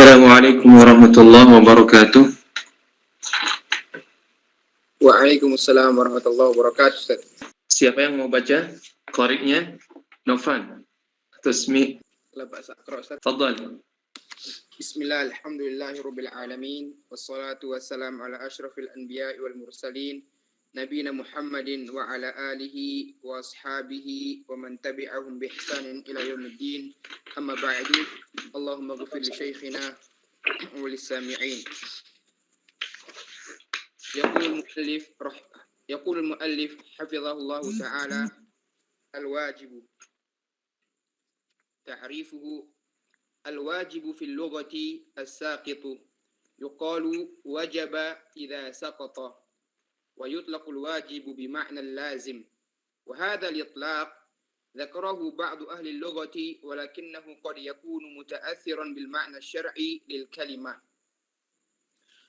Assalamualaikum warahmatullahi wabarakatuh. Waalaikumsalam warahmatullahi wabarakatuh, Ustaz. Siapa yang mau baca? Qari'nya Nofan atau Smi? La ba'sa, aqra, Ustaz. Fadhal. Bismillah, alhamdulillahirabbil alamin, wassalatu wassalamu ala asyrafil anbiya'i wal mursalin, nabiyina Muhammadin wa ala alihi wa ashabihi wa man tabi'ahum bi ihsanin ila yaumiddin. Amma ba'du. Allahumma ighfir li shaykhina wa lis sami'in. يقول المؤلف حفظه الله تعالى: الواجب. تعريفه: الواجب في اللغة الساقط، يقال وجب إذا سقط، ويطلق الواجب بمعنى اللازم، وهذا الإطلاق ذكره بعض أهل اللغة ولكنه قد يكون متأثرا بالمعنى الشرعي للكلمة.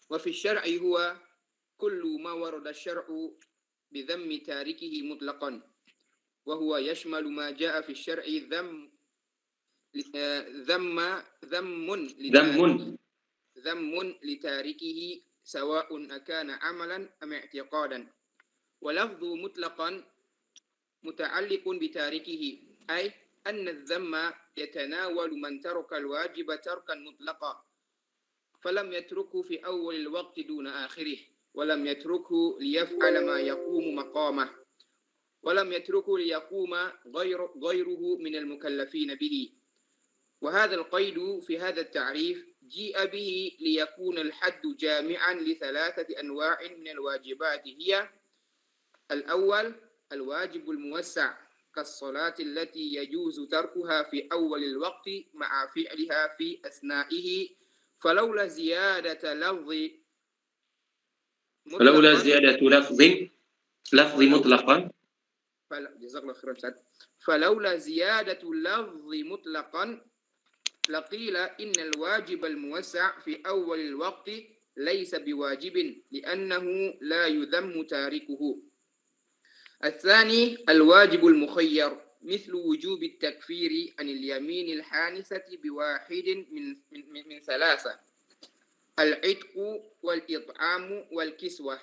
وفي الشرع هو كل ما ورد الشرع بذم تاركه مطلقا، وهو يشمل ما جاء في الشرع ذم لتاركه سواء أكان عملا أم اعتقادا. ولفظ مطلقا متعلق بتاركه، أي أن الذم يتناول من ترك الواجب تركا مطلقا، فلم يتركه في أول الوقت دون آخره، ولم يتركه ليفعل ما يقوم مقامه، ولم يتركه ليقوم غيره من المكلفين به. وهذا القيد في هذا التعريف جيء به ليكون الحد جامعا لثلاثة أنواع من الواجبات، هي: الأول الواجب الموسع كالصلاة التي يجوز تركها في أول الوقت مع فعلها في أثنائه، فلولا زيادة لفظ مطلقا فلولا زيادة لفظ مطلقا لقيل إن الواجب الموسع في أول الوقت ليس بواجب لأنه لا يذم تاركه. الثاني الواجب المخير مثل وجوب التكفير عن اليمين الحانثة بواحد من ثلاثة: العتق والإطعام والكسوة.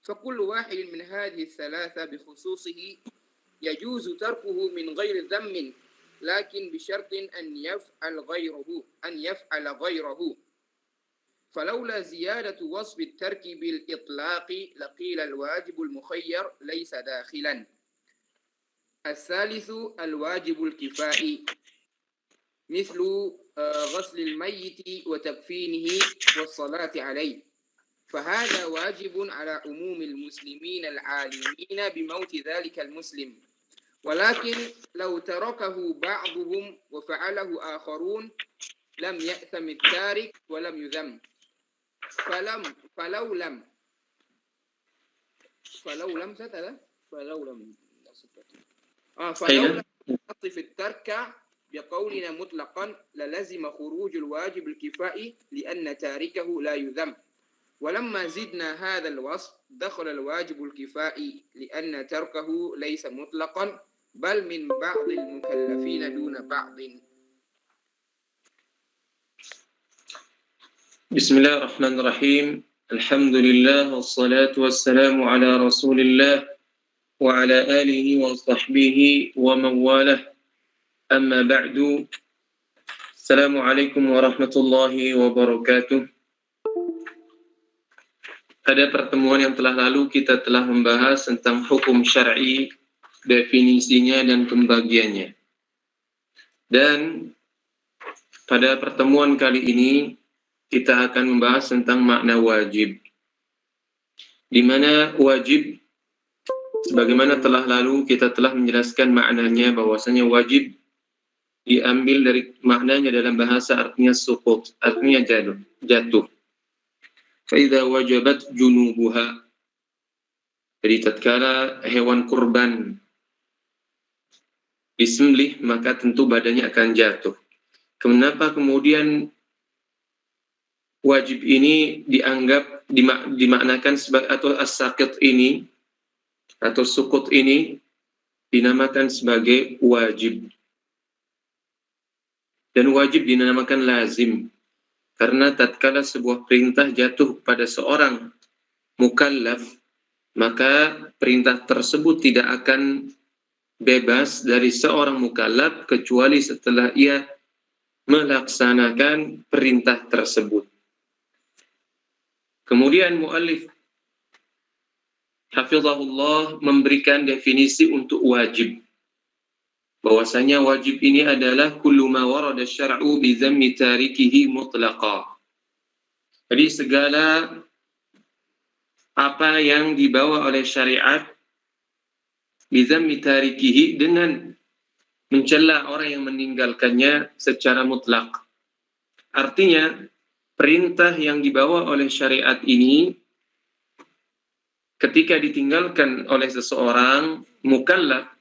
فكل واحد من هذه الثلاثة بخصوصه يجوز تركه من غير ذم، لكن بشرط أن يفعل غيره. فلولا زيادة وصف الترك بالإطلاق لقيل الواجب المخير ليس داخلا. الثالث الواجب الكفائي مثل غسل الميت وتكفينه والصلاة عليه، فهذا واجب على عموم المسلمين العالمين بموت ذلك المسلم، ولكن لو تركه بعضهم وفعله آخرون لم يأثم التارك ولم يذم. فلو لم نصف الترك بقولنا مطلقا للزم خروج الواجب الكفائي لأن تاركه لا يذم، ولما زدنا هذا الوصف دخل الواجب الكفائي لأن تركه ليس مطلقا بل من بعض المكلفين دون بعض. بسم الله الرحمن الرحيم. الحمد لله والصلاة والسلام على رسول الله وعلى آله وصحبه ومن والاه. أما بعد. Assalamualaikum warahmatullahi wabarakatuh. Pada pertemuan yang telah lalu kita telah membahas tentang hukum syar'i, definisinya dan pembagiannya. Dan pada pertemuan kali ini kita akan membahas tentang makna wajib. Di mana wajib, sebagaimana telah lalu kita telah menjelaskan maknanya, bahwasanya wajib diambil dari maknanya dalam bahasa artinya suqut, artinya jatuh. Fa'idha wajabat junubuha. Jadi tatkala hewan kurban disembelih, maka tentu badannya akan jatuh. Kenapa kemudian wajib ini dianggap dimaknakan sebagai, atau as-saqit ini atau sukut ini dinamakan sebagai wajib, dan wajib dinamakan lazim. Karena tatkala sebuah perintah jatuh pada seorang mukallaf, maka perintah tersebut tidak akan bebas dari seorang mukallaf kecuali setelah ia melaksanakan perintah tersebut. Kemudian muallif hafizahullah memberikan definisi untuk wajib. Bahwasanya wajib ini adalah kullu ma warada syar'u bi dhammi tarikihi mutlaqa. Jadi segala apa yang dibawa oleh syariat bi dhammi tarikihi dengan mencela orang yang meninggalkannya secara mutlak. Artinya perintah yang dibawa oleh syariat ini ketika ditinggalkan oleh seorang mukallaf,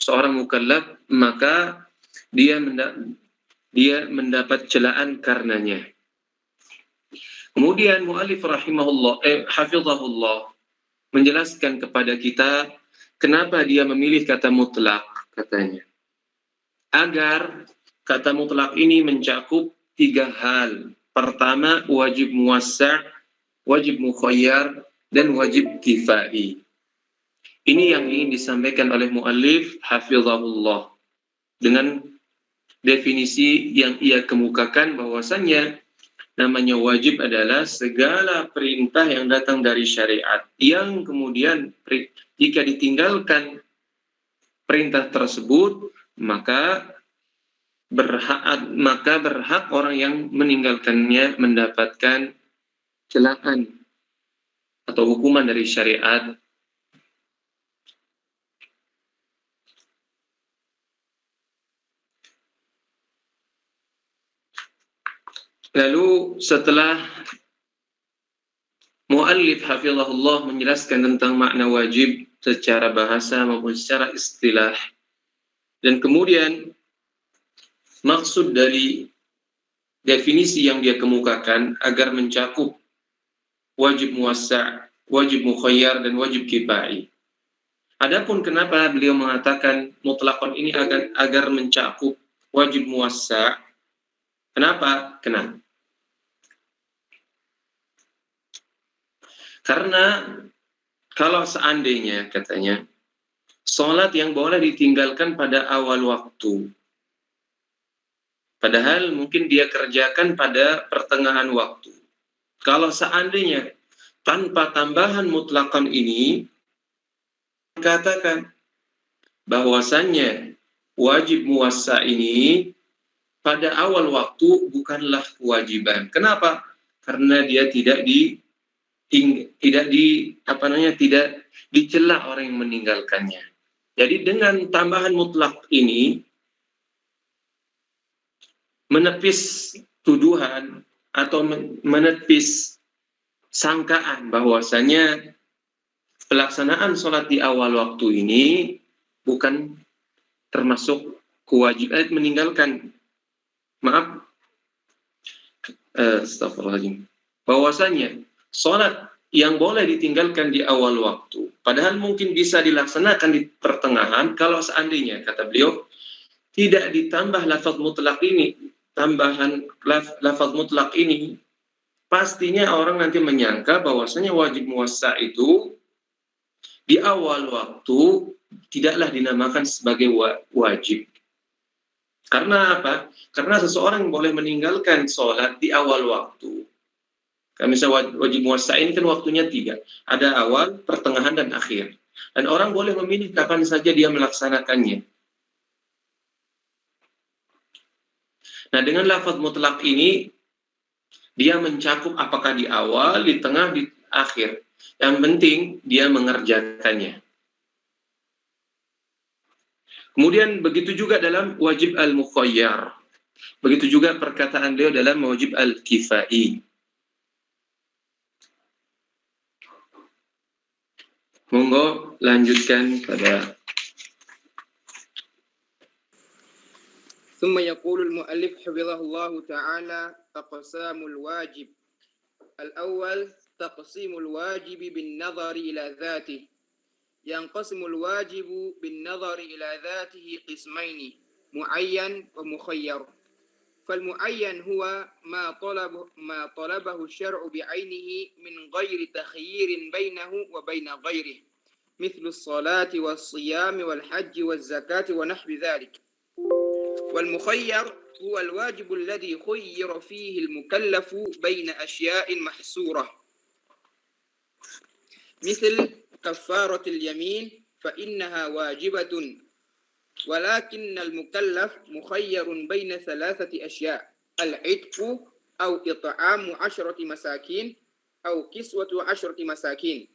maka dia mendapat celaan karenanya. Kemudian muallif hafizahullah menjelaskan kepada kita kenapa dia memilih kata mutlak, katanya. Agar kata mutlak ini mencakup 3 hal. Pertama, wajib muwassa', wajib mukhayyar, dan wajib kifai. Ini yang ingin disampaikan oleh muallif hafizahullah dengan definisi yang ia kemukakan bahwasannya namanya wajib adalah segala perintah yang datang dari syariat yang kemudian jika ditinggalkan perintah tersebut maka berhak orang yang meninggalkannya mendapatkan celaan atau hukuman dari syariat. Lalu setelah muallif hafizahullah menjelaskan tentang makna wajib secara bahasa maupun secara istilah, dan kemudian maksud dari definisi yang dia kemukakan agar mencakup wajib muwassa', wajib mukhayyar, dan wajib kifai. Adapun kenapa beliau mengatakan mutlaqan ini agar mencakup wajib muwassa', kenapa? Karena kalau seandainya katanya sholat yang boleh ditinggalkan pada awal waktu, padahal mungkin dia kerjakan pada pertengahan waktu. Kalau seandainya tanpa tambahan mutlaqan ini, katakan bahwasannya wajib muwassa' ini pada awal waktu bukanlah kewajiban. Kenapa? Karena dia tidak dicela orang yang meninggalkannya. Jadi dengan tambahan mutlak ini menepis tuduhan atau menepis sangkaan bahwasanya pelaksanaan sholat di awal waktu ini bukan termasuk kewajiban meninggalkan. Astagfirullahaladzim. Bahwasanya sholat yang boleh ditinggalkan di awal waktu, padahal mungkin bisa dilaksanakan di pertengahan kalau seandainya, kata beliau, tidak ditambah lafaz mutlak ini, tambahan lafaz mutlak ini, pastinya orang nanti menyangka bahwasanya wajib muwassa' itu di awal waktu tidaklah dinamakan sebagai wajib. Karena apa? Karena seseorang boleh meninggalkan sholat di awal waktu. Kalau misalnya wajib muwassa' ini kan waktunya 3. Ada awal, pertengahan, dan akhir. Dan orang boleh memilih kapan saja dia melaksanakannya. Nah, dengan lafaz mutlak ini, dia mencakup apakah di awal, di tengah, di akhir. Yang penting, dia mengerjakannya. Kemudian, begitu juga dalam wajib al-mukhayyar. Begitu juga perkataan beliau dalam wajib al-kifai. Monggo lanjutkan pada ثم يقول المؤلف حفظه الله تعالى أقسام الواجب. الأول تقسيم الواجب بالنظر إلى ذاته. ينقسم الواجب بالنظر إلى ذاته قسمين معين ومخير. فالمعين هو ما طلبه الشرع بعينه من غير تخيير بينه وبين غيره مثل الصلاة والصيام والحج والزكاة ونحو ذلك. والمخير هو الواجب الذي خير فيه المكلف بين أشياء محصورة مثل كفارة اليمين فإنها واجبة، ولكن المكلف مخير بين 3 أشياء: العتق أو إطعام 10 مساكين أو كسوة 10 مساكين.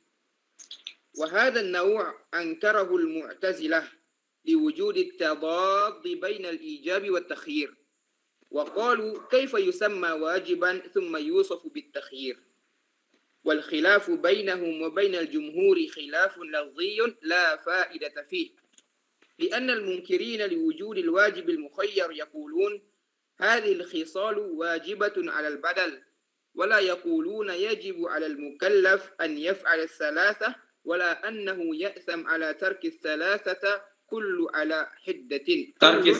وهذا النوع أنكره المعتزلة لوجود التضاد بين الإيجاب والتخيير، وقالوا كيف يسمى واجبا ثم يوصف بالتخيير؟ والخلاف بينهم وبين الجمهور خلاف لفظي لا فائدة فيه، لأن المنكرين لوجود الواجب المخير يقولون هذه الخصال واجبة على البدل، ولا يقولون يجب على المكلف أن يفعل 3 ولا أنه يأثم على ترك 3 كل على حدة. ترك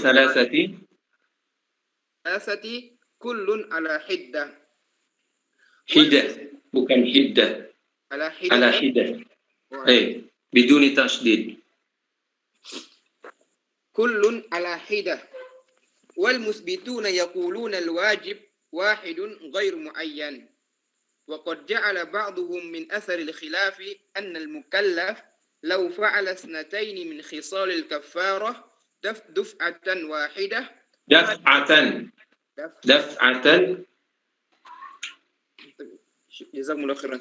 3 كل على حدة. حدة bukan حدة على حدة. على حدة بدون تشديد. كل على حدة. والمثبتون يقولون الواجب واحد غير معين، وقد جعل بعضهم من أثر الخلاف أن المكلف لو فعل 2 من خصال الكفارة دفعة واحدة جزاكم الله خيرا.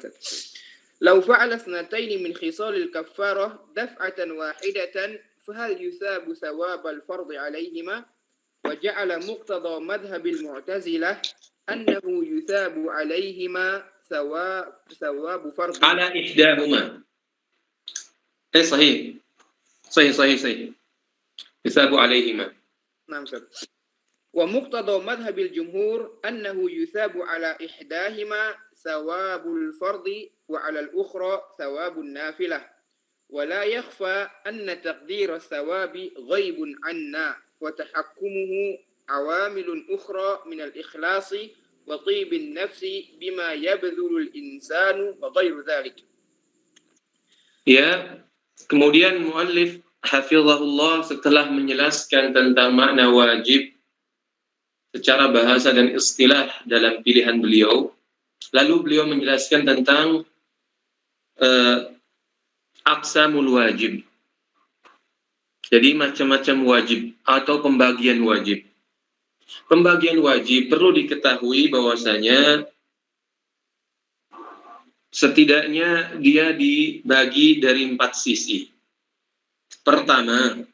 لو فعل 2 من خصال الكفارة دفعة واحدة فهل يثاب ثواب الفرض عليهما؟ وجعل مقتضى مذهب المعتزلة أنه يثاب عليهما ثواب فرض على إحداهما. صحيح يثاب عليهما. نعم سر. ومقتضى مذهب الجمهور أنه يثاب على إحداهما ثواب الفرض وعلى الأخرى ثواب النافلة، ولا يخفى أن تقدير الثواب غيب عنا وتحكمه عوامل أخرى من الإخلاص وطيب النفس بما يبذل الإنسان وغير ذلك. Ya, kemudian muallif hafizahullah setelah menjelaskan tentang makna wajib secara bahasa dan istilah dalam pilihan beliau, lalu beliau menjelaskan tentang aqsamul wajib. Jadi macam-macam wajib atau pembagian wajib. Pembagian wajib perlu diketahui bahwasanya setidaknya dia dibagi dari 4 sisi. Pertama,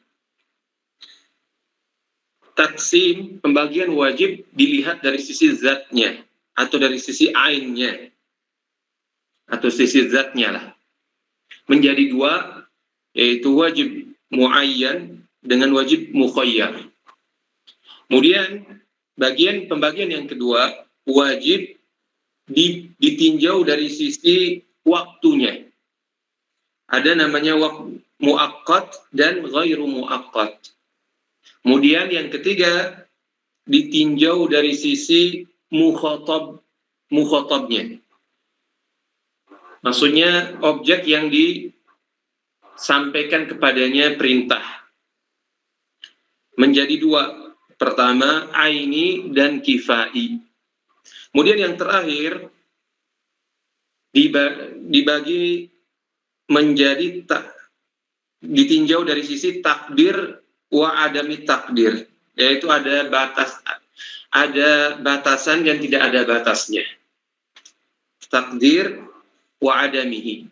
taksim pembagian wajib dilihat dari sisi zatnya atau dari sisi ainnya atau sisi zatnya lah. Menjadi 2, yaitu wajib muayyan dengan wajib mukhayyar. Kemudian pembagian yang kedua, wajib ditinjau dari sisi waktunya. Ada namanya muaqqat dan ghairu muaqqat. Kemudian yang ketiga, ditinjau dari sisi mukhatabnya. Maksudnya objek yang disampaikan kepadanya perintah. Menjadi 2. Pertama, aini dan kifai. Kemudian yang terakhir dibagi menjadi ditinjau dari sisi takdir wa adami takdir, yaitu ada batasan dan tidak ada batasnya. Takdir wa adamihi.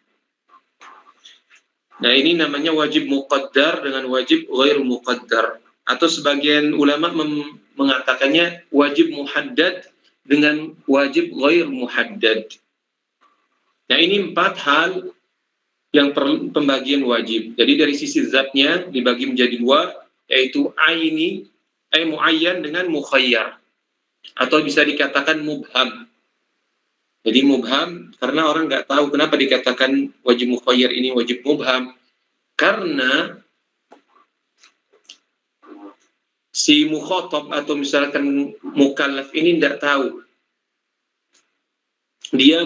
Nah, ini namanya wajib muqaddar dengan wajib ghairu muqaddar, atau sebagian ulama mengatakannya wajib muhaddad dengan wajib ghair muhaddad. Nah, ini 4 hal yang pembagian wajib. Jadi dari sisi zatnya dibagi menjadi 2, yaitu aini, muayyan dengan mukhayyar, atau bisa dikatakan mubham. Jadi mubham karena orang nggak tahu kenapa dikatakan wajib mukhayyar ini wajib mubham, karena si mukhatab atau misalkan mukallaf ini tidak tahu. Dia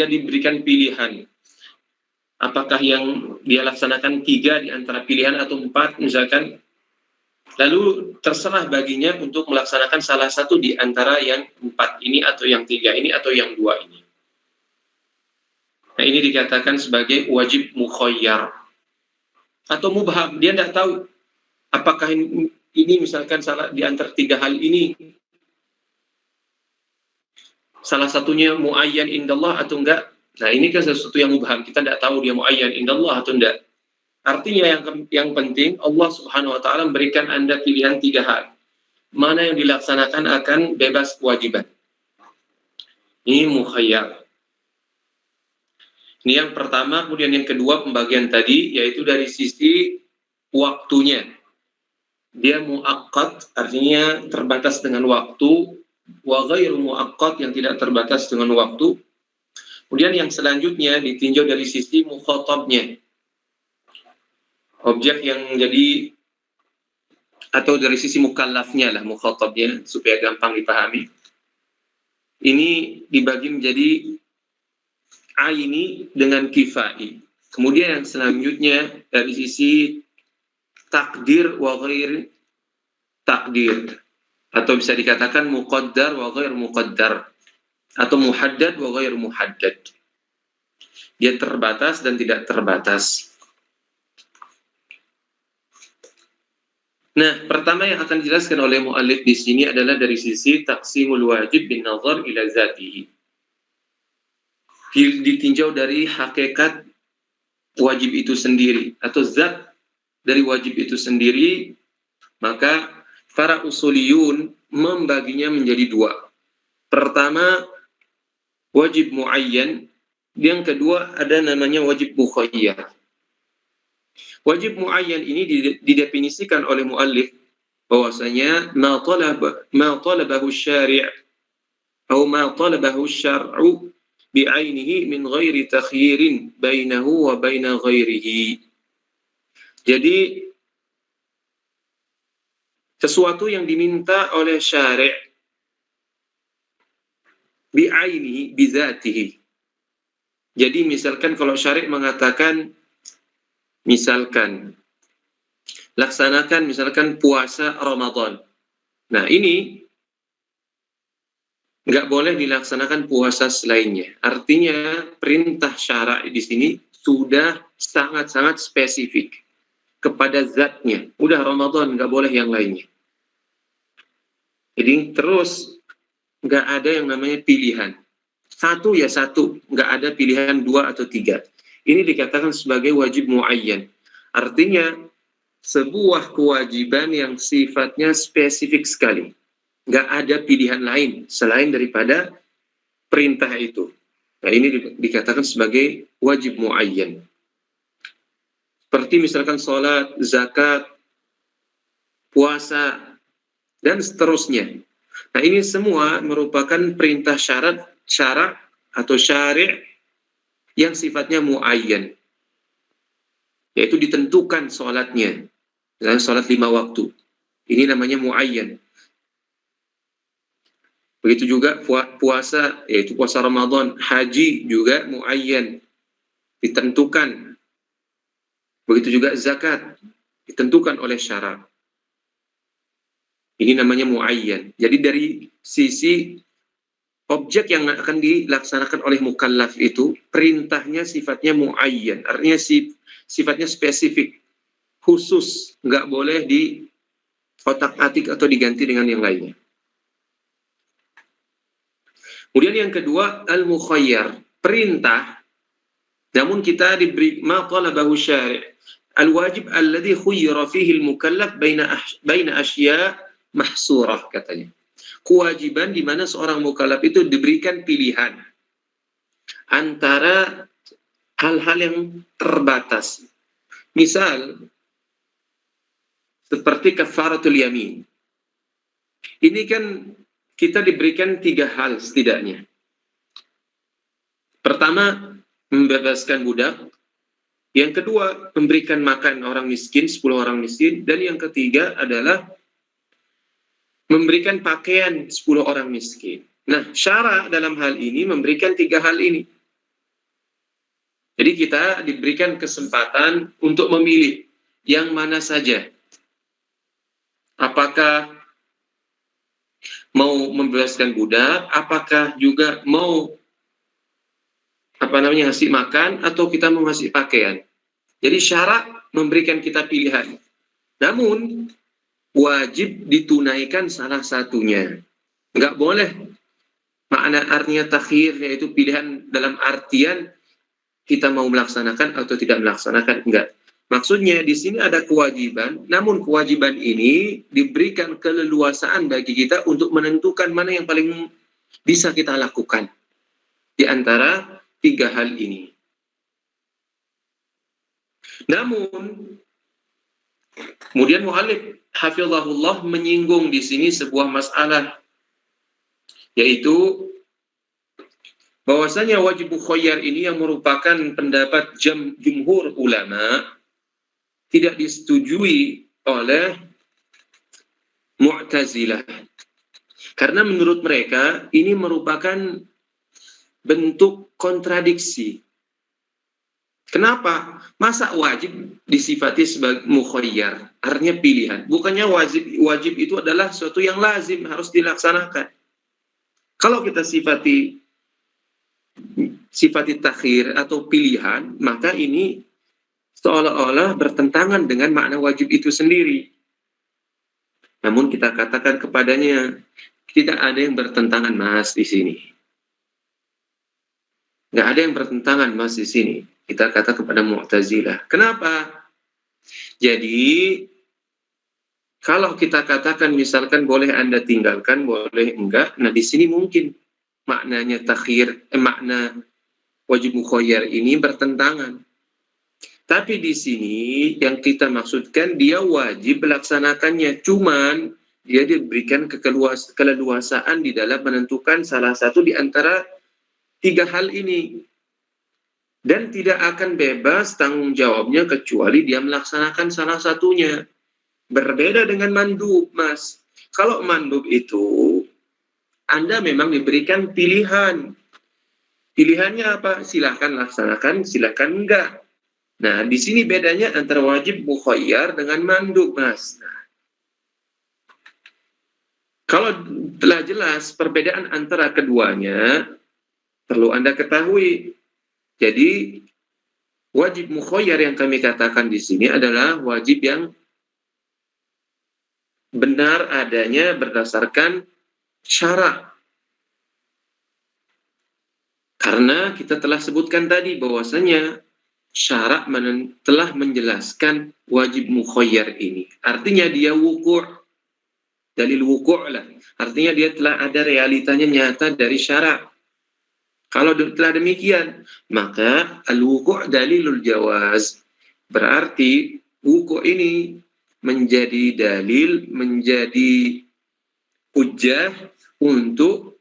diberikan pilihan. Apakah yang dia laksanakan 3 di antara pilihan atau 4 misalkan. Lalu terserah baginya untuk melaksanakan salah satu di antara yang 4 ini atau yang 3 ini atau yang 2 ini. Nah, ini dikatakan sebagai wajib mukhayyar atau mubham. Dia tidak tahu apakah ini misalkan salah di antara 3 hal ini, salah satunya muayyan indallah atau enggak. Nah, ini kan sesuatu yang mubham, kita tidak tahu dia muayyan indallah atau enggak. Artinya yang penting Allah Subhanahu wa taala memberikan Anda pilihan 3 hal. Mana yang dilaksanakan akan bebas kewajiban. Ini mukhayyar. Ini yang pertama, kemudian yang kedua pembagian tadi yaitu dari sisi waktunya. Dia muaqqat, artinya terbatas dengan waktu, wa ghairu muaqqat, yang tidak terbatas dengan waktu. Kemudian yang selanjutnya ditinjau dari sisi mukhatabnya. Objek yang jadi atau dari sisi mukallafnya lah, mukhatabnya, supaya gampang dipahami. Ini dibagi menjadi aini dengan kifai. Kemudian yang selanjutnya dari sisi takdir wa ghair takdir, atau bisa dikatakan muqaddar wa ghair muqaddar, atau muhaddad wa ghair muhaddad. Dia terbatas dan tidak terbatas. Nah, pertama yang akan dijelaskan oleh muallif di sini adalah dari sisi taqsimul wajib bin nazar ila zatihi. Ditinjau dari hakikat wajib itu sendiri atau zat dari wajib itu sendiri, maka para usuliyun membaginya menjadi 2. Pertama, wajib muayyan, yang kedua ada namanya wajib mukhayyar. Wajib muayyan ini didefinisikan oleh muallif bahwasanya ma talabahu syari' atau ma talabahu syar'u bi'ainihi min ghairi takhyirin bainahu wa baina ghairihi. Jadi sesuatu yang diminta oleh syari' bi'ainihi bizatihi. Jadi misalkan kalau syari' mengatakan misalkan laksanakan misalkan puasa Ramadan. Nah, ini nggak boleh dilaksanakan puasa selainnya. Artinya perintah syara' di sini sudah sangat-sangat spesifik kepada zatnya. Udah Ramadan, nggak boleh yang lainnya. Jadi terus nggak ada yang namanya pilihan. Satu ya satu, nggak ada pilihan 2 atau 3. Ini dikatakan sebagai wajib muayyan. Artinya sebuah kewajiban yang sifatnya spesifik sekali. Nggak ada pilihan lain selain daripada perintah itu. Nah, ini dikatakan sebagai wajib muayyan. Seperti misalkan sholat, zakat, puasa, dan seterusnya. Nah, ini semua merupakan perintah syara' atau syari' yang sifatnya muayyan, yaitu ditentukan sholatnya, misalnya sholat 5 waktu. Ini namanya muayyan. Begitu juga puasa, yaitu puasa Ramadan, haji juga muayyan, ditentukan. Begitu juga zakat, ditentukan oleh syara'. Ini namanya muayyan. Jadi dari sisi objek yang akan dilaksanakan oleh mukallaf itu, perintahnya sifatnya muayyan, artinya sifatnya spesifik, khusus, nggak boleh di otak-atik atau diganti dengan yang lainnya. Kemudian yang kedua, al-mukhayyar, perintah, namun kita diberi ma talabahu syari', al-wajib alladhi khuyyira fihi al-mukallaf baina asya' mahsurah, katanya. Kewajiban di mana seorang mukallaf itu diberikan pilihan antara hal-hal yang terbatas. Misal seperti kafaratul yamin. Ini kan kita diberikan 3 hal setidaknya. Pertama, membebaskan budak. Yang kedua, memberikan makan orang miskin, 10 orang miskin. Dan yang ketiga adalah memberikan pakaian 10 orang miskin. Nah, syara dalam hal ini memberikan 3 hal ini. Jadi kita diberikan kesempatan untuk memilih yang mana saja. Apakah mau membebaskan budak, apakah juga mau ngasih makan, atau kita mau ngasih pakaian. Jadi syarat memberikan kita pilihan. Namun wajib ditunaikan salah satunya. Enggak boleh makna artinya takhir, yaitu pilihan dalam artian kita mau melaksanakan atau tidak melaksanakan, enggak. Maksudnya di sini ada kewajiban, namun kewajiban ini diberikan keleluasaan bagi kita untuk menentukan mana yang paling bisa kita lakukan di antara 3 hal ini. Namun kemudian mu'allif hafizahullah menyinggung di sini sebuah masalah, yaitu bahwasanya wajib mukhayyar ini yang merupakan pendapat jumhur ulama tidak disetujui oleh Mu'tazilah. Karena menurut mereka ini merupakan bentuk kontradiksi. Kenapa? Masa wajib disifati sebagai mukhayyar, artinya pilihan. Bukannya wajib itu adalah sesuatu yang lazim, harus dilaksanakan. Kalau kita sifati takhir atau pilihan, maka ini seolah-olah bertentangan dengan makna wajib itu sendiri. Namun kita katakan kepadanya, tidak ada yang bertentangan Mas di sini. Nggak ada yang bertentangan Mas di sini. Kita kata kepada Mu'tazilah. Kenapa? Jadi kalau kita katakan misalkan boleh Anda tinggalkan, boleh enggak. Nah di sini mungkin maknanya takhir, makna wajib mukhayyar ini bertentangan. Tapi di sini yang kita maksudkan dia wajib melaksanakannya. Cuman dia diberikan keleluasaan di dalam menentukan salah satu di antara 3 hal ini. Dan tidak akan bebas tanggung jawabnya kecuali dia melaksanakan salah satunya. Berbeda dengan mandub, Mas. Kalau mandub itu, Anda memang diberikan pilihan. Pilihannya apa? Silahkan laksanakan, silahkan enggak. Nah, di sini bedanya antara wajib mukhayyar dengan mandub, Mas. Nah, kalau telah jelas perbedaan antara keduanya, perlu Anda ketahui. Jadi wajib mukhayyar yang kami katakan di sini adalah wajib yang benar adanya berdasarkan syarat. Karena kita telah sebutkan tadi bahwasanya syarat telah menjelaskan wajib mukhayyar ini. Artinya dia wuku', dalil wuku' lah. Artinya dia telah ada realitanya nyata dari syarat. Kalau telah demikian, maka al-wuku' dalilul jawaz. Berarti wuku' ini menjadi dalil, menjadi hujjah untuk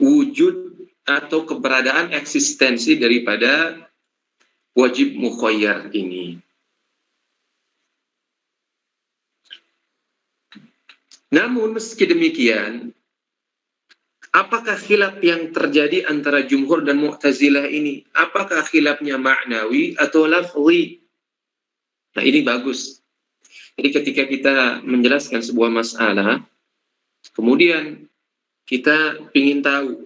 wujud atau keberadaan eksistensi daripada wajib mukhayyar ini. Namun meski demikian, apakah khilaf yang terjadi antara jumhur dan Mu'tazilah ini? Apakah khilafnya maknawi atau lafzi? Nah ini bagus. Jadi ketika kita menjelaskan sebuah masalah, kemudian kita ingin tahu,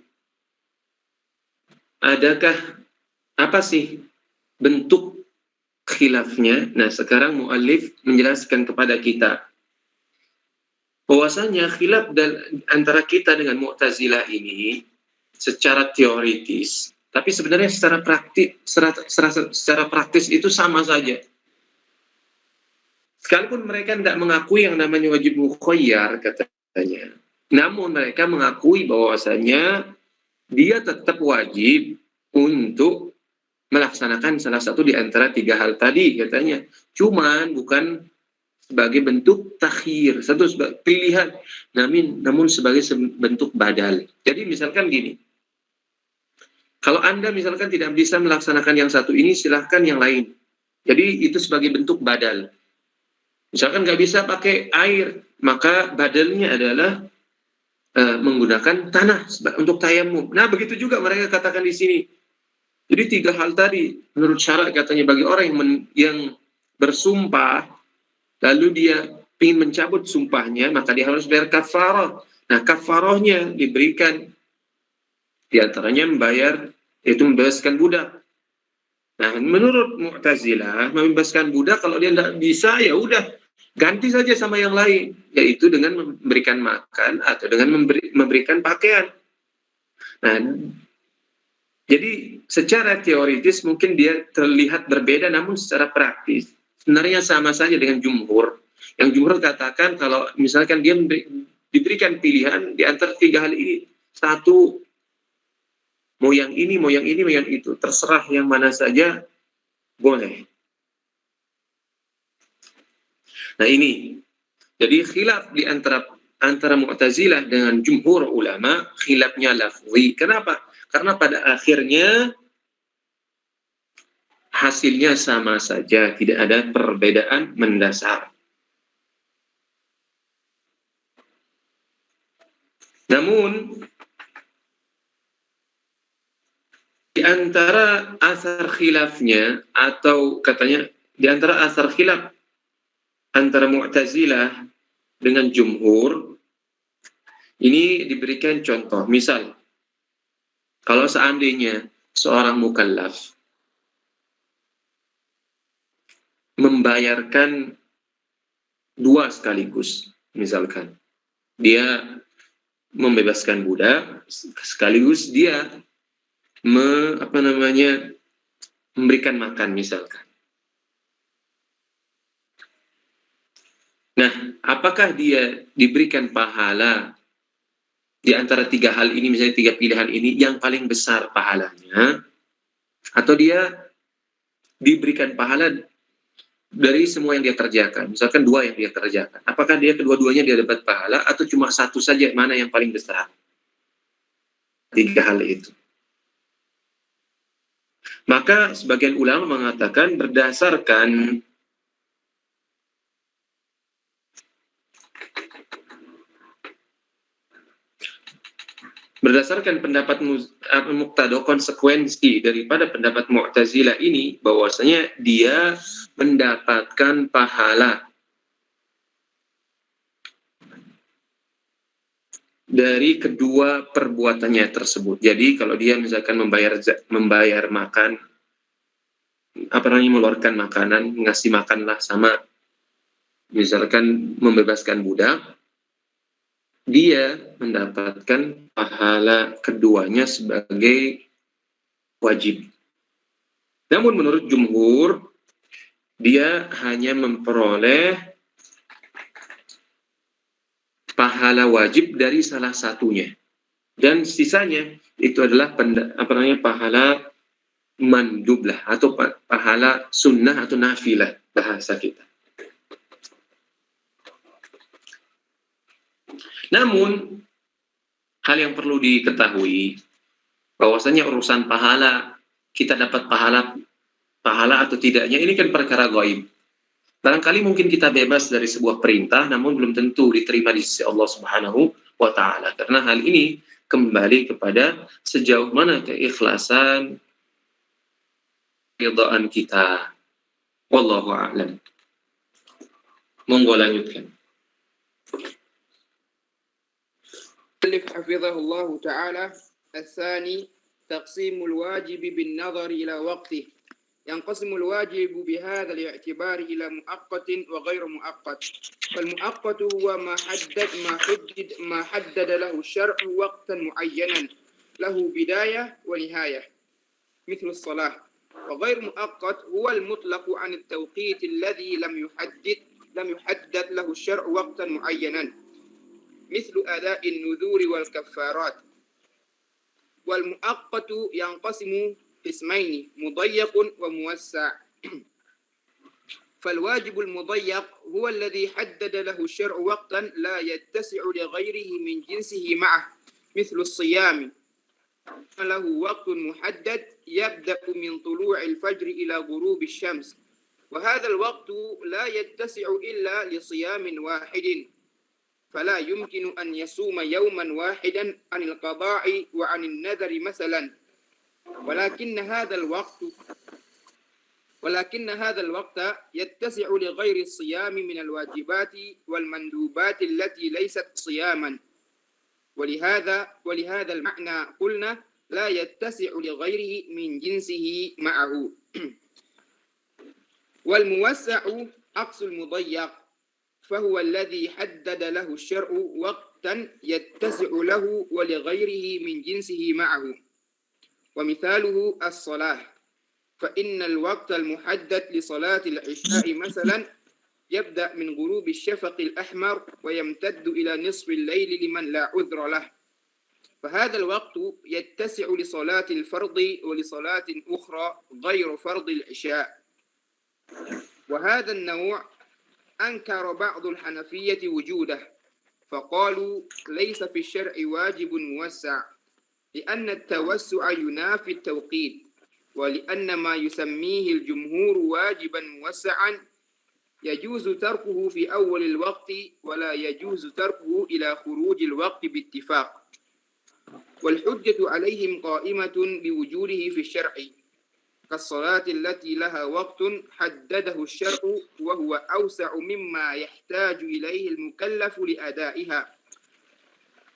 adakah apa sih bentuk khilafnya? Nah sekarang mu'allif menjelaskan kepada kita bahwasanya khilaf antara kita dengan Mu'tazilah ini secara teoritis, tapi sebenarnya secara praktis itu sama saja. Sekalipun mereka tidak mengakui yang namanya wajib mukhayyar katanya, namun mereka mengakui bahwasanya dia tetap wajib untuk melaksanakan salah satu di antara 3 hal tadi katanya. Cuman bukan sebagai bentuk takhir, satu sebagai pilihan, namun sebagai bentuk badal. Jadi misalkan gini, kalau Anda misalkan tidak bisa melaksanakan yang satu ini, silahkan yang lain. Jadi itu sebagai bentuk badal. Misalkan nggak bisa pakai air, maka badalnya adalah menggunakan tanah untuk tayamum. Nah, begitu juga mereka katakan di sini. Jadi 3 hal tadi menurut syarat katanya bagi orang yang bersumpah lalu dia ingin mencabut sumpahnya, maka dia harus bayar kafarah. Nah, kafarahnya diberikan di antaranya membayar, yaitu membebaskan budak. Nah, menurut Mu'tazilah, membebaskan budak kalau dia tidak bisa, ya udah ganti saja sama yang lain, yaitu dengan memberikan makan atau dengan memberikan pakaian. Nah, jadi secara teoritis mungkin dia terlihat berbeda, namun secara praktis sebenarnya sama saja dengan jumhur. Yang jumhur katakan kalau misalkan dia diberikan pilihan di antara 3 hal ini, satu, mau yang ini, mau yang ini, mau yang itu, terserah yang mana saja boleh. Nah ini, jadi khilaf di antara Mu'tazilah dengan jumhur ulama, khilafnya lafzi. Kenapa? Karena pada akhirnya hasilnya sama saja, tidak ada perbedaan mendasar. Namun di antara asar khilafnya, atau katanya di antara asar khilaf antara Mu'tazilah dengan jumhur, ini diberikan contoh. Misal, kalau seandainya seorang mukallaf membayarkan 2 sekaligus, misalkan dia membebaskan budak sekaligus dia memberikan makan misalkan. Nah, apakah dia diberikan pahala di antara 3 hal ini, misalnya 3 pilihan ini, yang paling besar pahalanya, atau dia diberikan pahala dari semua yang dia kerjakan, misalkan 2 yang dia kerjakan, apakah dia kedua-duanya dia dapat pahala, atau cuma satu saja, mana yang paling besar? 3 hal itu. Maka sebagian ulama mengatakan berdasarkan pendapat muqtado, konsekuensi daripada pendapat Mu'tazilah ini, bahwasanya dia mendapatkan pahala dari kedua perbuatannya tersebut. Jadi kalau dia misalkan membayar makan, mengeluarkan makanan, ngasih makanlah, sama misalkan membebaskan budak, dia mendapatkan pahala keduanya sebagai wajib. Namun menurut jumhur, dia hanya memperoleh pahala wajib dari salah satunya, dan sisanya itu adalah pahala mandub lah, atau pahala sunnah atau nafilah bahasa kita. Namun hal yang perlu diketahui bahwasanya urusan pahala, kita dapat pahala atau tidaknya, ini kan perkara gaib. Barangkali mungkin kita bebas dari sebuah perintah, namun belum tentu diterima di sisi Allah Subhanahu wa Ta'ala. Karena hal ini kembali kepada sejauh mana keikhlasan, ridhaan kita. Wallahu a'lam. Monggo lanjutkan. حفظه الله تعالى. الثاني تقسيم الواجب بالنظر إلى وقته. ينقسم الواجب بهذا الاعتبار إلى مؤقت وغير مؤقت. فالمؤقت هو ما حدد له الشرع وقتا معينا له بداية ونهاية مثل الصلاة. وغير مؤقت هو المطلق عن التوقيت الذي لم يحدد له الشرع وقتا معينا مثل أداء النذور والكفارات. والمؤقت ينقسم قسمين: مضيق وموسع. فالواجب المضيق هو الذي حدد له الشرع وقتا لا يتسع لغيره من جنسه معه مثل الصيام، له وقت محدد يبدأ من طلوع الفجر إلى غروب الشمس، وهذا الوقت لا يتسع إلا لصيام واحد. فلا يمكن أن يصوم يوما واحدا عن القضاء وعن النذر مثلا ولكن هذا الوقت يتسع لغير الصيام من الواجبات والمندوبات التي ليست صياما، ولهذا المعنى قلنا لا يتسع لغيره من جنسه معه. والموسع عكس المضيق، فهو الذي حدد له الشرع وقتا يتسع له ولغيره من جنسه معه. ومثاله الصلاة، فإن الوقت المحدد لصلاة العشاء مثلا يبدأ من غروب الشفق الأحمر ويمتد إلى نصف الليل لمن لا عذر له، فهذا الوقت يتسع لصلاة الفرض ولصلاة أخرى غير فرض العشاء. وهذا النوع أنكر بعض الحنفية وجوده، فقالوا ليس في الشرع واجب موسع، لأن التوسع ينافي التوقيت، ولأن ما يسميه الجمهور واجبا موسعا يجوز تركه في أول الوقت ولا يجوز تركه إلى خروج الوقت باتفاق، والحجة عليهم قائمة بوجوده في الشرع، كالصلاة التي لها وقت حدده الشرع وهو أوسع مما يحتاج إليه المكلف لأدائها.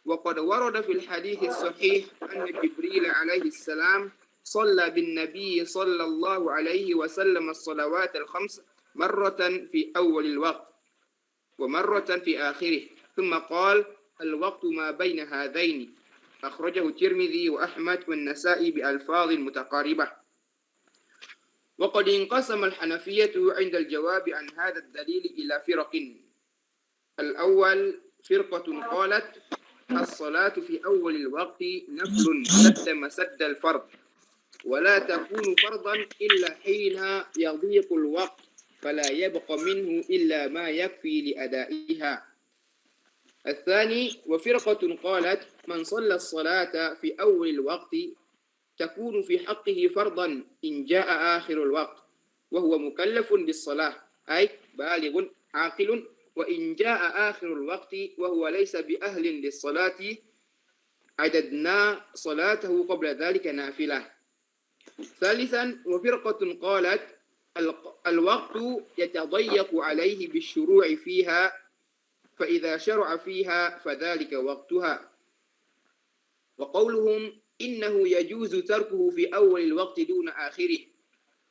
وقد ورد في الحديث الصحيح أن جبريل عليه السلام صلى بالنبي صلى الله عليه وسلم الصلوات الخمس مرة في أول الوقت ومرة في آخره، ثم قال الوقت ما بين هذين، أخرجه الترمذي وأحمد والنسائي بألفاظ متقاربة. وقد انقسم الحنفية عند الجواب عن هذا الدليل إلى فرق. الأول فرقة قالت الصلاة في أول الوقت نفل سد مسد الفرض، ولا تكون فرضا إلا حين يضيق الوقت، فلا يبقى منه إلا ما يكفي لأدائها. الثاني وفرقة قالت من صلى الصلاة في أول الوقت تكون في حقه فرضا إن جاء آخر الوقت وهو مكلف بالصلاة، أي بالغ عاقل، وإن جاء آخر الوقت وهو ليس بأهل للصلاة عددنا صلاته قبل ذلك نافلة. ثالثا وفرقة قالت الوقت يتضيق عليه بالشروع فيها، فإذا شرع فيها فذلك وقتها. وقولهم إنه يجوز تركه في أول الوقت دون آخره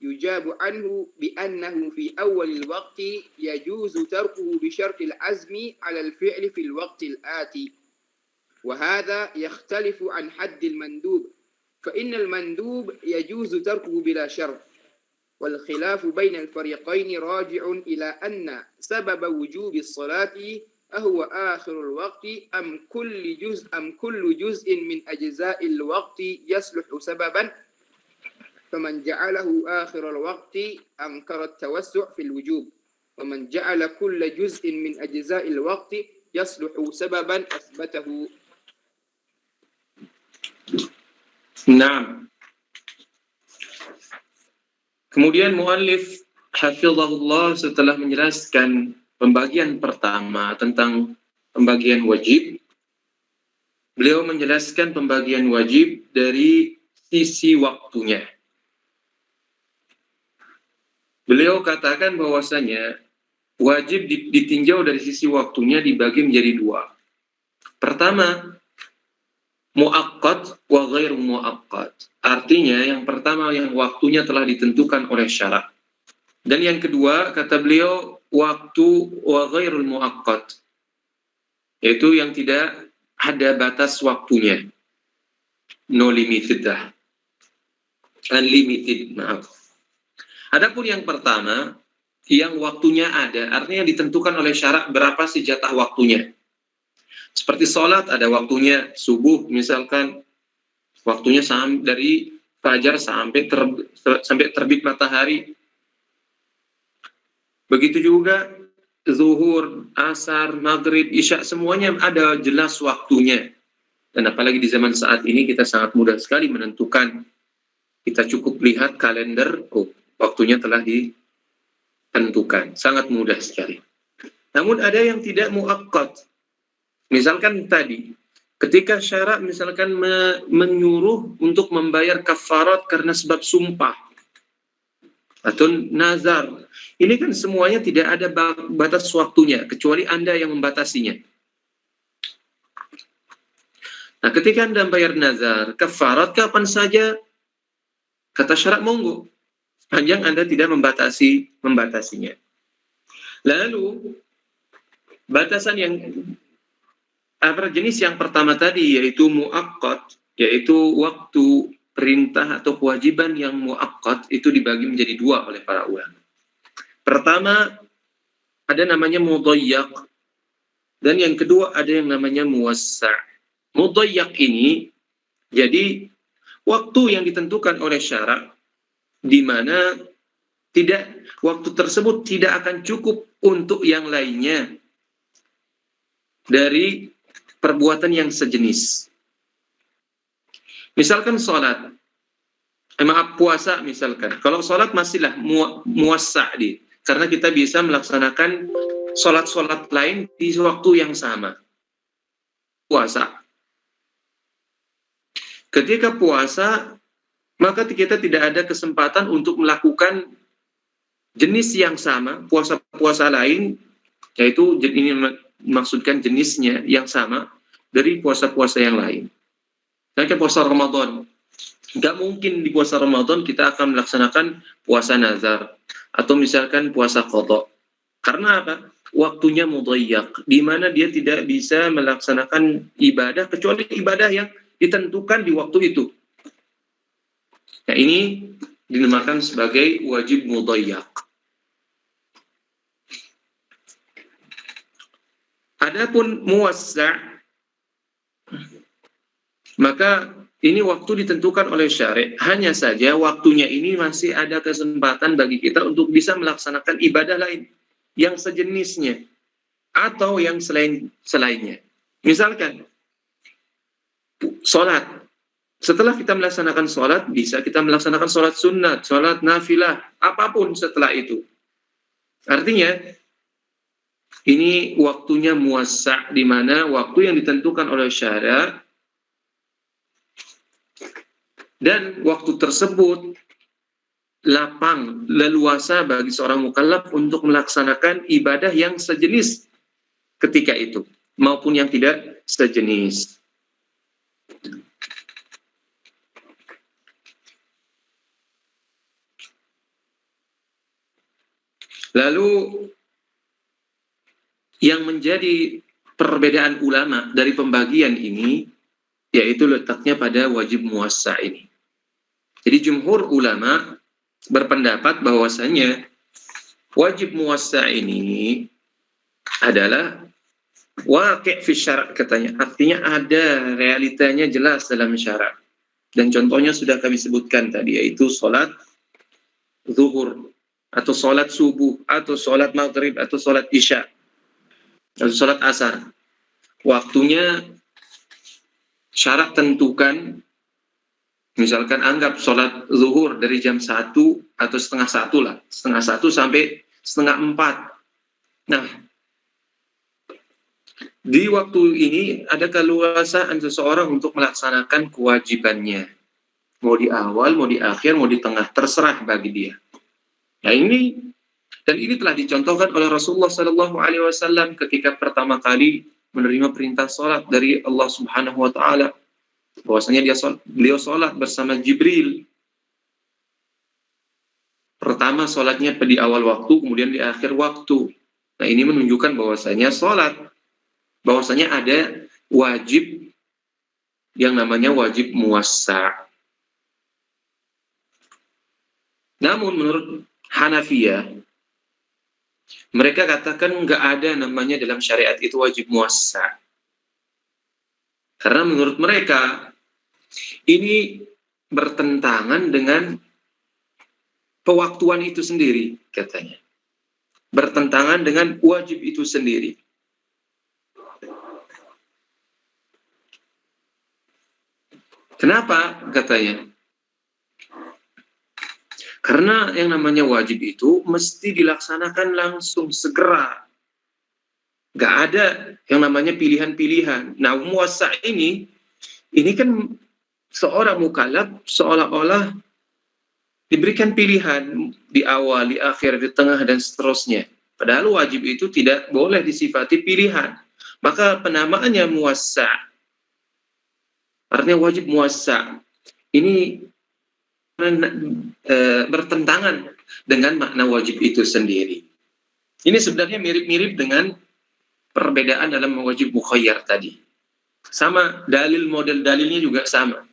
يجاب عنه بأنه في أول الوقت يجوز تركه بشرط العزم على الفعل في الوقت الآتي، وهذا يختلف عن حد المندوب، فإن المندوب يجوز تركه بلا شرط. والخلاف بين الفريقين راجع إلى أن سبب وجوب الصلاة أهو آخر الوقت أم كل جزء من أجزاء الوقت يصلح سببا، فمن جعله آخر الوقت أنكر التوسع في الوجوب، ومن جعل كل جزء من أجزاء الوقت يصلح سببا أثبته. Naam. Kemudian muallif hafizahullah setelah menjelaskan pembagian pertama tentang pembagian wajib, beliau menjelaskan pembagian wajib dari sisi waktunya. Beliau katakan bahwasanya wajib ditinjau dari sisi waktunya dibagi menjadi dua. Pertama, muaqqat wa ghairu muaqqat. Artinya yang pertama yang waktunya telah ditentukan oleh syarak. Dan yang kedua kata beliau waktu wa ghairul muaqqat, yaitu yang tidak ada batas waktunya. No limited dah. Unlimited, maaf. Adapun yang pertama yang waktunya ada, artinya yang ditentukan oleh syarak berapa sih jatah waktunya. Seperti sholat ada waktunya, subuh misalkan waktunya dari fajar sampai terbit matahari. Begitu juga zuhur, asar, maghrib, isya, semuanya ada jelas waktunya. Dan apalagi di zaman saat ini kita sangat mudah sekali menentukan. Kita cukup lihat kalender, waktunya telah ditentukan. Sangat mudah sekali. Namun ada yang tidak muaqqat. Misalkan tadi, ketika syarak misalkan menyuruh untuk membayar kafarat karena sebab sumpah atau nazar, ini kan semuanya tidak ada batas waktunya, kecuali Anda yang membatasinya. Nah, ketika Anda bayar nazar, kafarat kapan saja, kata syarak monggo, sepanjang Anda tidak membatasinya. Lalu, batasan yang jenis yang pertama tadi, yaitu muaqqat, yaitu waktu perintah atau kewajiban yang muaqqat, itu dibagi menjadi dua oleh para ulama. Pertama, ada namanya mudayyak, dan yang kedua ada yang namanya muwassa'. Mudayyak ini, jadi waktu yang ditentukan oleh syarak, di mana waktu tersebut tidak akan cukup untuk yang lainnya dari perbuatan yang sejenis. Misalkan sholat, puasa misalkan. Kalau sholat masihlah muwassa' karena kita bisa melaksanakan sholat-sholat lain di waktu yang sama. Puasa. Ketika puasa, maka kita tidak ada kesempatan untuk melakukan jenis yang sama, puasa-puasa lain, yaitu ini maksudkan jenisnya yang sama dari puasa-puasa yang lain. Kayak puasa Ramadan, nggak mungkin di puasa Ramadan kita akan melaksanakan puasa nazar atau misalkan puasa qadha. Karena apa? Waktunya mudayyak, di mana dia tidak bisa melaksanakan ibadah kecuali ibadah yang ditentukan di waktu itu. Nah, ini dinamakan sebagai wajib mudayyak. Adapun muwassa', maka ini waktu ditentukan oleh syari'. Hanya saja waktunya ini masih ada kesempatan bagi kita untuk bisa melaksanakan ibadah lain yang sejenisnya atau yang selainnya. Misalkan sholat. Setelah kita melaksanakan sholat, bisa kita melaksanakan sholat sunnat, sholat nafilah, apapun setelah itu. Artinya, ini waktunya muwassa', di mana waktu yang ditentukan oleh syariat, dan waktu tersebut lapang, leluasa bagi seorang mukallaf untuk melaksanakan ibadah yang sejenis ketika itu, maupun yang tidak sejenis. Lalu yang menjadi perbedaan ulama dari pembagian ini, yaitu letaknya pada wajib muwassa' ini. Jadi jumhur ulama berpendapat bahwasanya wajib muwassa' ini adalah waqi' fi syara', katanya. Artinya ada realitanya jelas dalam syara'. Dan contohnya sudah kami sebutkan tadi, yaitu sholat zuhur, atau sholat subuh, atau sholat maghrib, atau sholat isya, atau sholat asar. Waktunya syarat tentukan, misalkan anggap sholat zuhur dari jam 1 atau setengah 1 lah, setengah 1 sampai setengah 4. Nah, di waktu ini ada keleluasaan seseorang untuk melaksanakan kewajibannya. Mau di awal, mau di akhir, mau di tengah, terserah bagi dia. Nah, ini telah dicontohkan oleh Rasulullah SAW ketika pertama kali menerima perintah sholat dari Allah Subhanahu Wa Taala. Bahwasanya beliau sholat bersama Jibril. Pertama sholatnya di awal waktu, kemudian di akhir waktu. Nah, ini menunjukkan bahwasanya ada wajib yang namanya wajib muwassa'. Namun menurut Hanafiyah, mereka katakan nggak ada namanya dalam syariat itu wajib muwassa'. Karena menurut mereka ini bertentangan dengan pewaktuan itu sendiri, katanya. Bertentangan dengan wajib itu sendiri. Kenapa? Katanya. Karena yang namanya wajib itu mesti dilaksanakan langsung, segera. Nggak ada yang namanya pilihan-pilihan. Nah, muwassa ini kan seorang mukallaf seolah-olah diberikan pilihan di awal, di akhir, di tengah, dan seterusnya. Padahal wajib itu tidak boleh disifati pilihan. Maka penamaannya muwassa, artinya wajib muwassa. Ini bertentangan dengan makna wajib itu sendiri. Ini sebenarnya mirip-mirip dengan perbedaan dalam wajib mukhayyar tadi. Sama, model dalilnya juga sama.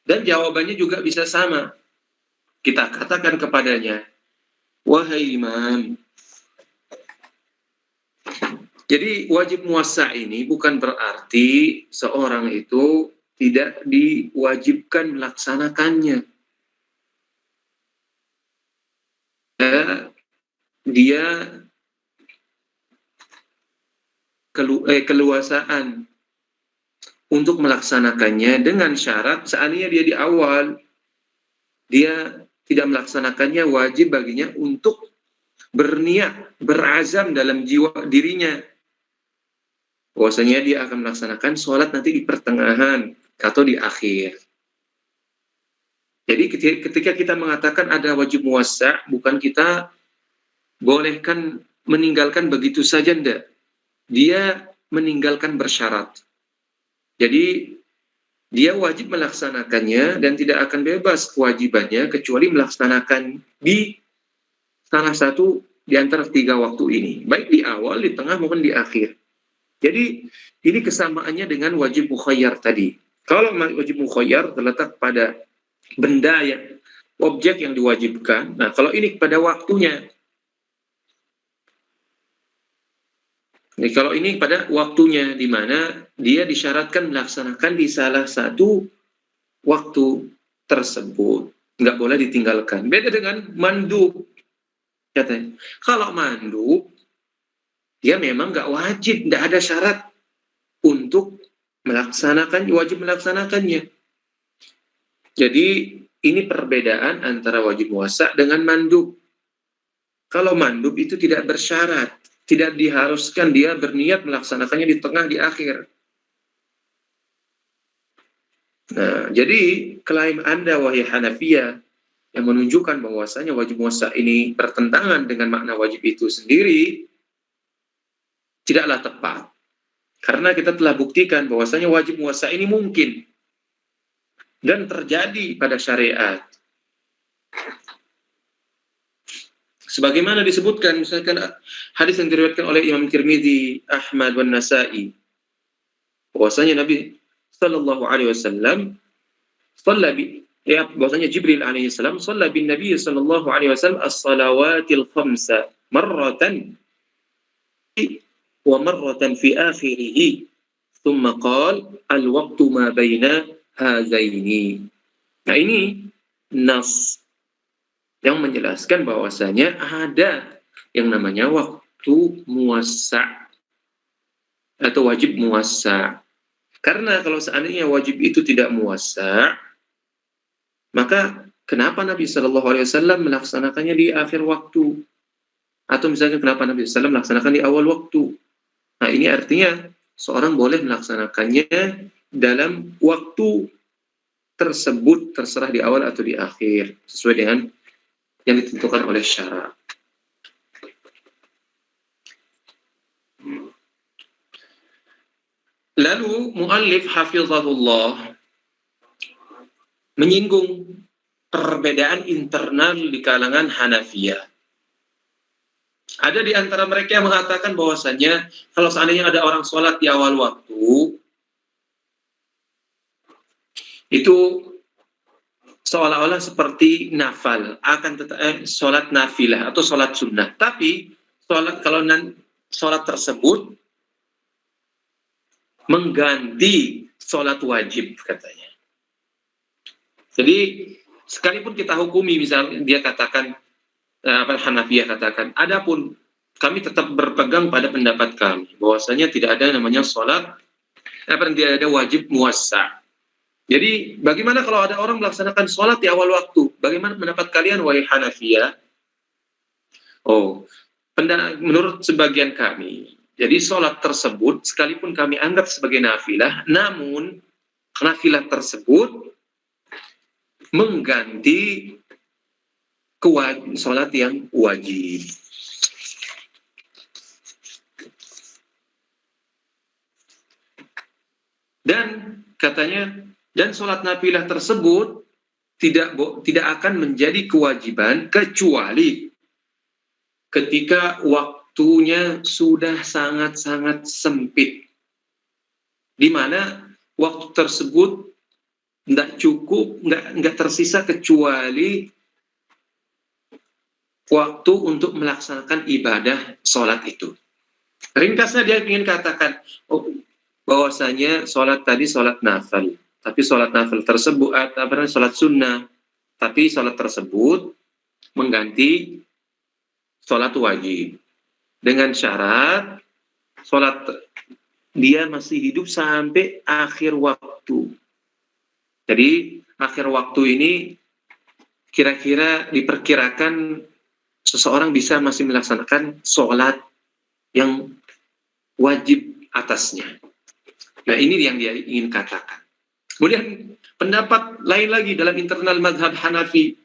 Dan jawabannya juga bisa sama. Kita katakan kepadanya, wahai imam. Jadi wajib muwassa ini bukan berarti seorang itu tidak diwajibkan melaksanakannya. Dia keluasaan untuk melaksanakannya dengan syarat seandainya dia di awal dia tidak melaksanakannya, wajib baginya untuk berniat, berazam dalam jiwa dirinya bahwasanya dia akan melaksanakan sholat nanti di pertengahan atau di akhir. Jadi ketika kita mengatakan ada wajib muwassa, bukan kita bolehkan meninggalkan begitu saja, enggak. Dia meninggalkan bersyarat. Jadi dia wajib melaksanakannya dan tidak akan bebas kewajibannya kecuali melaksanakan di salah satu di antara 3 waktu ini, baik di awal, di tengah maupun di akhir. Jadi ini kesamaannya dengan wajib mukhayyar tadi. Kalau wajib mukhayyar terletak pada benda yang objek yang diwajibkan. Nah, kalau ini pada waktunya. Jadi kalau ini pada waktunya di mana dia disyaratkan melaksanakan di salah satu waktu tersebut, nggak boleh ditinggalkan. Beda dengan mandub. Katanya, kalau mandub dia memang nggak wajib, nggak ada syarat untuk wajib melaksanakannya. Jadi ini perbedaan antara wajib muwassa dengan mandub. Kalau mandub itu tidak bersyarat, tidak diharuskan dia berniat melaksanakannya di tengah, di akhir. Nah, jadi klaim Anda wahai Hanafiyah yang menunjukkan bahwasanya wajib muwassa ini bertentangan dengan makna wajib itu sendiri tidaklah tepat. Karena kita telah buktikan bahwasanya wajib muwassa ini mungkin dan terjadi pada syariat. Sebagaimana disebutkan misalkan hadis yang diriwayatkan oleh Imam Tirmidzi, Ahmad dan Nasa'i, bahwasanya Nabi sallallahu alaihi wasallam bahwasanya Jibril alaihi salam shalla bin Nabi sallallahu alaihi wasallam as-salawatil khamsa marratan wa marratan fi akhirih thumma qala al-waqtu ma baina hazaini. Nah, ini nas yang menjelaskan bahwasanya ada yang namanya waktu muwassa atau wajib muwassa. Karena kalau seandainya wajib itu tidak muwassa, maka kenapa Nabi Shallallahu Alaihi Wasallam melaksanakannya di akhir waktu? Atau misalnya kenapa Nabi SAW melaksanakan di awal waktu? Nah, ini artinya seorang boleh melaksanakannya dalam waktu tersebut, terserah di awal atau di akhir, sesuai dengan yang ditentukan oleh syara. Lalu muallif hafizahullah menyinggung perbedaan internal di kalangan Hanafiyah. Ada di antara mereka yang mengatakan bahwasanya kalau seandainya ada orang sholat di awal waktu, itu seolah-olah seperti nafal, sholat nafilah atau sholat sunnah. Tapi sholat tersebut mengganti sholat wajib, katanya. Jadi sekalipun kita hukumi, misalnya dia katakan, Hanafiyah katakan, adapun kami tetap berpegang pada pendapat kami bahwasanya tidak ada namanya sholat, tidak ada wajib muwassa. Jadi bagaimana kalau ada orang melaksanakan sholat di awal waktu? Bagaimana pendapat kalian wahai Hanafiyah? Menurut sebagian kami, Jadi sholat tersebut sekalipun kami anggap sebagai nafilah, namun nafilah tersebut mengganti sholat yang wajib. Dan katanya, dan sholat nafilah tersebut tidak akan menjadi kewajiban kecuali ketika waktunya sudah sangat-sangat sempit, di mana waktu tersebut tidak cukup, nggak tersisa kecuali waktu untuk melaksanakan ibadah sholat itu. Ringkasnya dia ingin katakan, bahwasanya sholat tadi sholat nafil, tapi sholat nafil tersebut sholat sunnah, tapi sholat tersebut mengganti sholat wajib dengan syarat sholat dia masih hidup sampai akhir waktu. Jadi akhir waktu ini kira-kira diperkirakan seseorang bisa masih melaksanakan sholat yang wajib atasnya. Nah, ini yang dia ingin katakan. Kemudian pendapat lain lagi dalam internal mazhab Hanafi,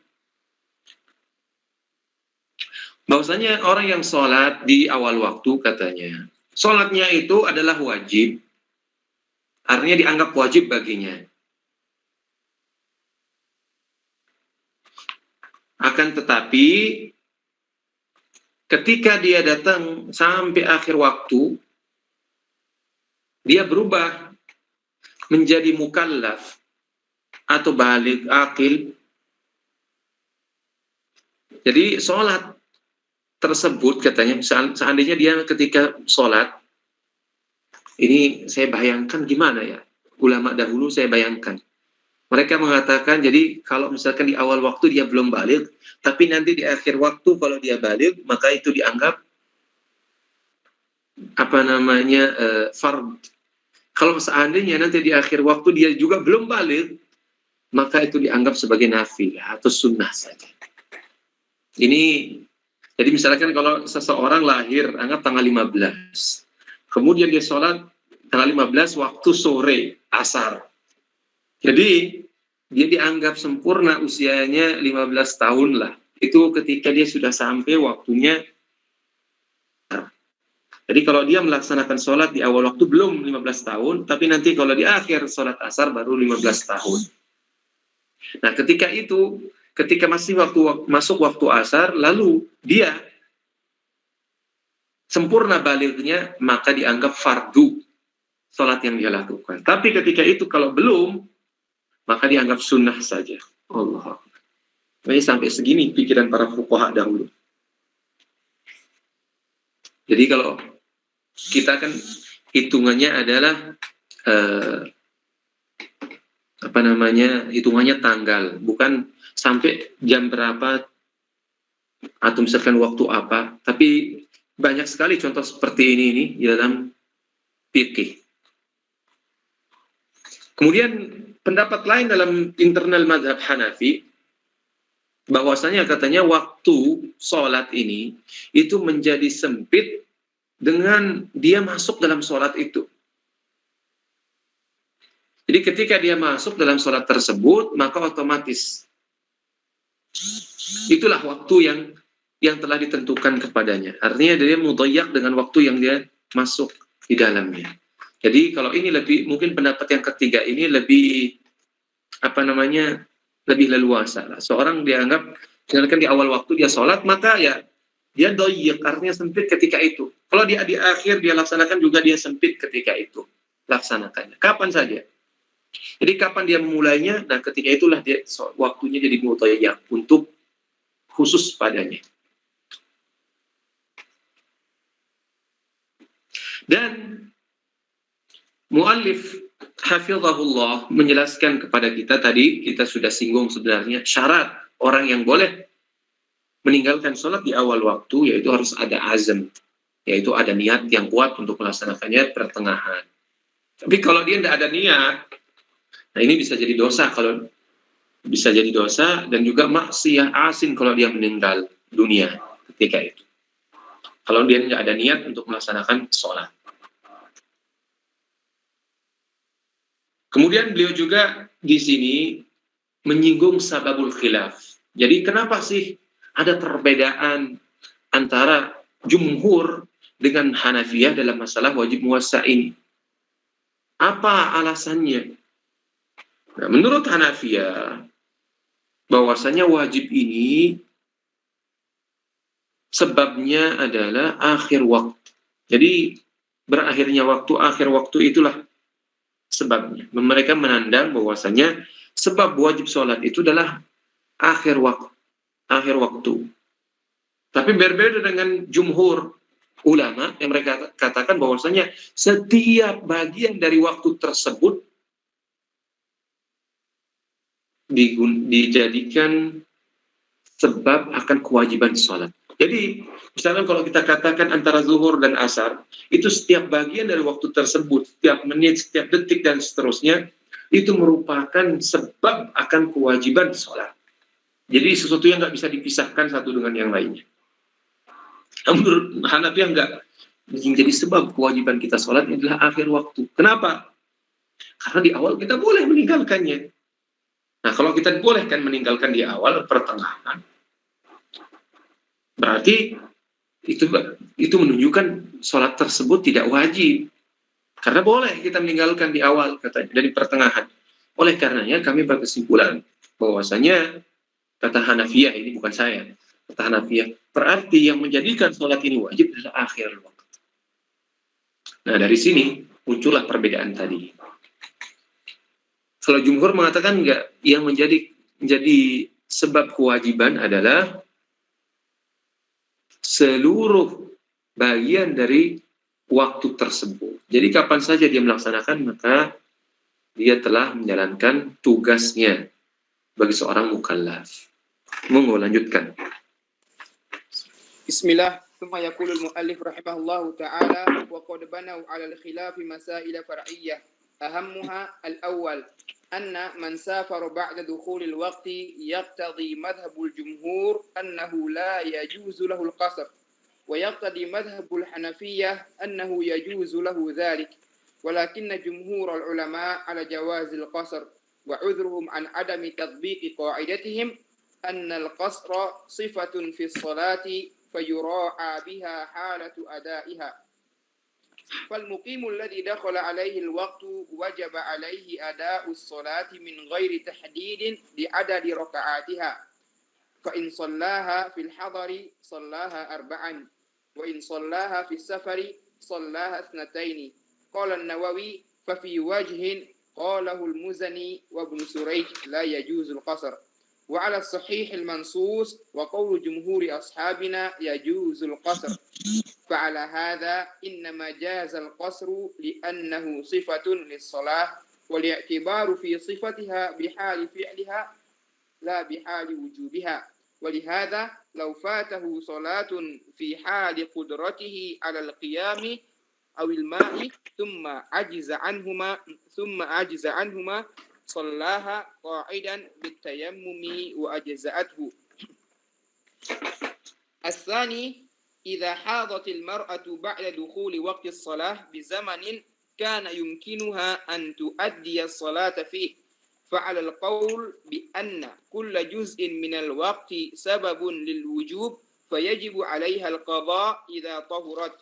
bahwasanya orang yang sholat di awal waktu, katanya sholatnya itu adalah wajib, artinya dianggap wajib baginya. Akan tetapi ketika dia datang sampai akhir waktu, dia berubah menjadi mukallaf atau baligh akil. Jadi sholat tersebut, katanya, seandainya dia ketika sholat, ini saya bayangkan gimana ya, ulama dahulu saya bayangkan. Mereka mengatakan, jadi kalau misalkan di awal waktu dia belum baligh, tapi nanti di akhir waktu kalau dia baligh, maka itu dianggap fard. Kalau seandainya nanti di akhir waktu dia juga belum baligh, maka itu dianggap sebagai nafilah atau sunnah saja. Ini, jadi misalkan kalau seseorang lahir, anggap tanggal 15, kemudian dia sholat tanggal 15 waktu sore, asar. Jadi, dia dianggap sempurna usianya 15 tahun lah. Itu ketika dia sudah sampai waktunya. Jadi kalau dia melaksanakan sholat di awal waktu belum 15 tahun, tapi nanti kalau di akhir sholat asar baru 15 tahun. Nah, ketika masih masuk waktu asar, lalu dia sempurna balighnya, maka dianggap fardu sholat yang dia lakukan. Tapi ketika itu kalau belum, maka dianggap sunnah saja. Allah. Ini sampai segini pikiran para fuqaha dahulu. Jadi kalau kita kan hitungannya adalah hitungannya tanggal, bukan sampai jam berapa atau misalkan waktu apa, tapi banyak sekali contoh seperti ini dalam fikih. Kemudian pendapat lain dalam internal mazhab Hanafi, bahwasanya katanya waktu sholat ini itu menjadi sempit dengan dia masuk dalam sholat itu. Jadi ketika dia masuk dalam sholat tersebut, maka otomatis itulah waktu yang telah ditentukan kepadanya. Artinya dia mudayyak dengan waktu yang dia masuk di dalamnya. Jadi kalau ini mungkin pendapat yang ketiga ini lebih lebih leluasa lah. Seorang dianggap, misalkan di awal waktu dia sholat, maka ya dia doyek, artinya sempit ketika itu. Kalau dia di akhir dia laksanakan juga dia sempit ketika itu laksanakannya. Kapan saja. Jadi kapan dia memulainya, nah ketika itulah dia waktunya jadi mudayyak untuk khusus padanya. Dan muallif hafizahullah menjelaskan kepada kita, tadi kita sudah singgung sebenarnya, syarat orang yang boleh meninggalkan sholat di awal waktu yaitu harus ada azam, yaitu ada niat yang kuat untuk melaksanakannya pertengahan. Tapi kalau dia tidak ada niat, nah ini bisa jadi dosa, dan juga maksiyah asin kalau dia meninggal dunia ketika itu. kalau dia nggak ada niat untuk melaksanakan sholat. Kemudian beliau juga di sini menyinggung sababul khilaf. Jadi kenapa sih ada perbedaan antara jumhur dengan Hanafiyah dalam masalah wajib muwassa ini? Apa alasannya? Nah, menurut Hanafiyah, bahwasanya wajib ini sebabnya adalah akhir waktu. Jadi berakhirnya waktu, akhir waktu itulah sebabnya. Mereka menandang bahwasanya sebab wajib sholat itu adalah akhir waktu. Tapi berbeda dengan jumhur ulama yang mereka katakan bahwasanya setiap bagian dari waktu tersebut dijadikan sebab akan kewajiban sholat. Jadi, misalkan kalau kita katakan antara zuhur dan asar, itu setiap bagian dari waktu tersebut, setiap menit, setiap detik, dan seterusnya, itu merupakan sebab akan kewajiban sholat. Jadi, sesuatu yang nggak bisa dipisahkan satu dengan yang lainnya. Menurut Hanafi enggak, menjadi sebab kewajiban kita sholat adalah akhir waktu. Kenapa? Karena di awal kita boleh meninggalkannya. Nah, kalau kita bolehkan meninggalkan di awal, pertengahan, berarti itu menunjukkan sholat tersebut tidak wajib. Karena boleh kita meninggalkan di awal, katanya, dari pertengahan. Oleh karenanya kami berkesimpulan bahwasanya kata Hanafiyah, ini bukan saya, kata Hanafiyah, berarti yang menjadikan sholat ini wajib adalah akhir waktu. Nah, dari sini muncullah perbedaan tadi. Kalau jumhur mengatakan enggak, yang menjadi sebab kewajiban adalah seluruh bagian dari waktu tersebut. Jadi kapan saja dia melaksanakan, maka dia telah menjalankan tugasnya bagi seorang mukallaf. Monggo lanjutkan. Bismillah. ثم يقول المؤلف رحمه الله تعالى وقد بنوا على الخلاف مسائل فرعية أهمها الأول أن من سافر بعد دخول الوقت يقتضي مذهب الجمهور أنه لا يجوز له القصر ويقتضي مذهب الحنفية أنه يجوز له ذلك ولكن جمهور العلماء على جواز القصر وعذرهم عن عدم تطبيق قاعدتهم أن القصر صفة في الصلاة فيراعى بها حالة أدائها فالمقيم الذي دخل عليه الوقت وجب عليه أداء الصلاة من غير تحديد لعدد ركعاتها فإن صلاها في الحضر صلاها 4 وإن صلاها في السفر صلاها 2 قال النووي ففي وجه قاله المزني وابن سريج لا يجوز القصر وعلى الصحيح المنصوص وقول جمهور أصحابنا يجوز القصر فعلى هذا إنما جاز القصر لأنه صفة للصلاة والاعتبار في صفتها بحال فعلها لا بحال وجوبها ولهذا لو فاته صلاة في حال قدرته على القيام أو الماء ثم عجز عنهما صلاها قاعدا بالتيمم وأجزأته الثاني إذا حاضت المرأة بعد دخول وقت الصلاة بزمن كان يمكنها أن تؤدي الصلاة فيه فعلى القول بأن كل جزء من الوقت سبب للوجوب فيجب عليها القضاء إذا طهرت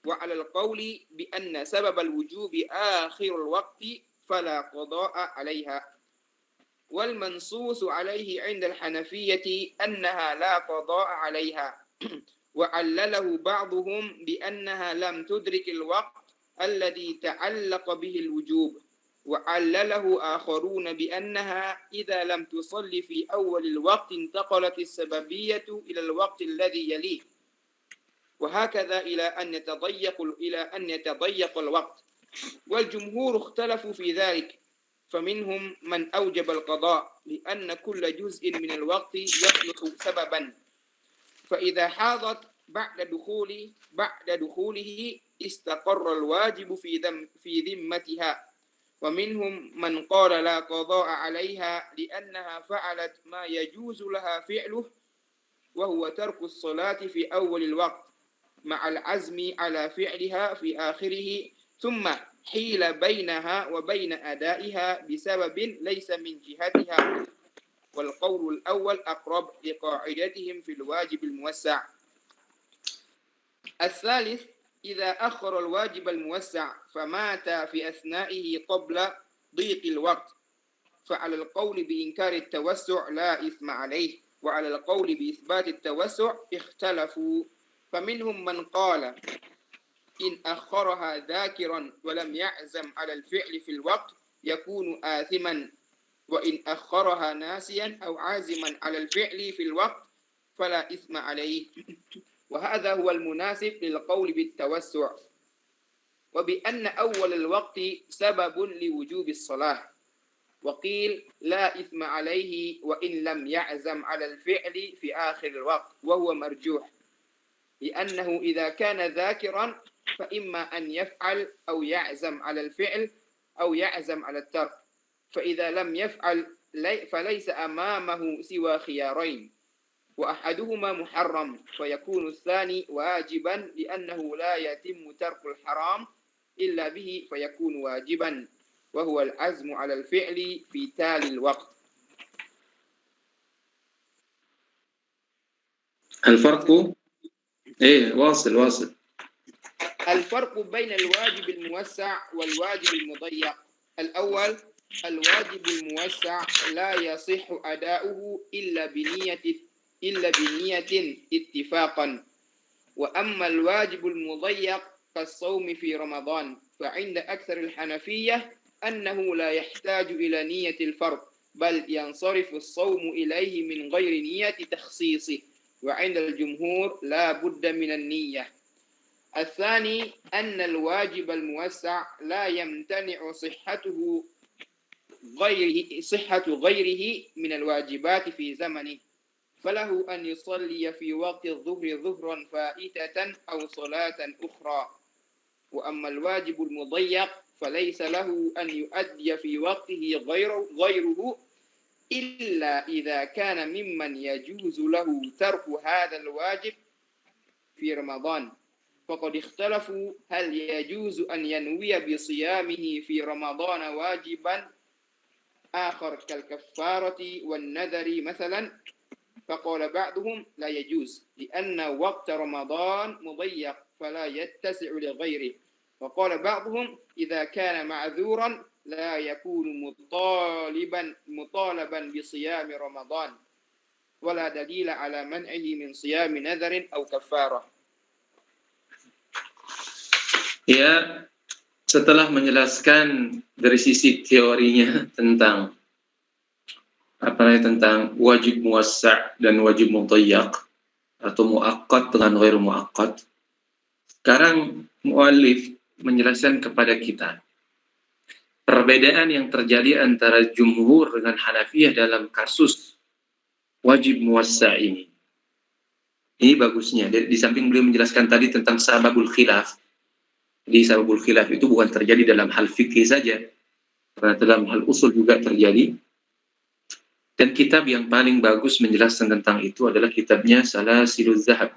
وعلى القول بأن سبب الوجوب آخر الوقت فلا قضاء عليها والمنصوص عليه عند الحنفية أنها لا قضاء عليها وعلله بعضهم بأنها لم تدرك الوقت الذي تعلق به الوجوب وعلله آخرون بأنها إذا لم تصلي في أول الوقت انتقلت السببية إلى الوقت الذي يليه وهكذا إلى أن يتضيق الوقت والجمهور اختلفوا في ذلك فمنهم من أوجب القضاء لأن كل جزء من الوقت يخلق سببا فإذا حاضت بعد دخوله استقر الواجب في ذمتها ومنهم من قال لا قضاء عليها لأنها فعلت ما يجوز لها فعله وهو ترك الصلاة في أول الوقت مع العزم على فعلها في آخره ثم حيل بينها وبين أدائها بسبب ليس من جهتها والقول الأول أقرب لقاعدتهم في الواجب الموسع. الثالث إذا أخر الواجب الموسع فمات في أثنائه قبل ضيق الوقت فعلى القول بإنكار التوسع لا إثم عليه وعلى القول بإثبات التوسع اختلفوا فمنهم من قال إن أخرها ذاكرا ولم يعزم على الفعل في الوقت يكون آثما وإن أخرها ناسيا أو عازما على الفعل في الوقت فلا إثم عليه وهذا هو المناسب للقول بالتوسع وبأن أول الوقت سبب لوجوب الصلاة وقيل لا إثم عليه وإن لم يعزم على الفعل في آخر الوقت وهو مرجوح لأنه إذا كان ذاكرا فإما أن يفعل أو يعزم على الفعل أو يعزم على الترك فإذا لم يفعل فليس أمامه سوى خيارين وأحدهما محرم فيكون الثاني واجبا لأنه لا يتم ترك الحرام إلا به فيكون واجبا وهو العزم على الفعل في تالي الوقت. الفرق واصل. الفرق بين الواجب الموسع والواجب المضيق. الأول الواجب الموسع لا يصح أداؤه إلا بنية اتفاقا وأما الواجب المضيق كالصوم في رمضان فعند أكثر الحنفية أنه لا يحتاج إلى نية الفرض بل ينصرف الصوم إليه من غير نية تخصيصه وعند الجمهور لا بد من النية. الثاني أن الواجب الموسع لا يمتنع صحة غيره من الواجبات في زمنه فله أن يصلي في وقت الظهر ظهرا فائتة أو صلاة أخرى وأما الواجب المضيق فليس له أن يؤدي في وقته غيره إلا إذا كان ممن يجوز له ترك هذا الواجب في رمضان فقد اختلفوا هل يجوز أن ينوي بصيامه في رمضان واجبا آخر كالكفارة والنذر مثلا فقال بعضهم لا يجوز لأن وقت رمضان مضيق فلا يتسع لغيره وقال بعضهم إذا كان معذورا لا يكون مطالبا بصيام رمضان ولا دليل على منعه من صيام نذر أو كفارة. Ya, setelah menjelaskan dari sisi teorinya tentang tentang wajib muwassa' dan wajib mudayyak atau muaqqat dengan ghairu muaqqat. Sekarang muallif menjelaskan kepada kita perbedaan yang terjadi antara jumhur dengan Hanafiyah dalam kasus wajib muwassa' ini. Ini bagusnya. Di samping beliau menjelaskan tadi tentang sababul khilaf. Di sababul khilaf itu bukan terjadi dalam hal fikih saja, karena dalam hal usul juga terjadi. Dan kitab yang paling bagus menjelaskan tentang itu adalah kitabnya Salasiluz Zahab,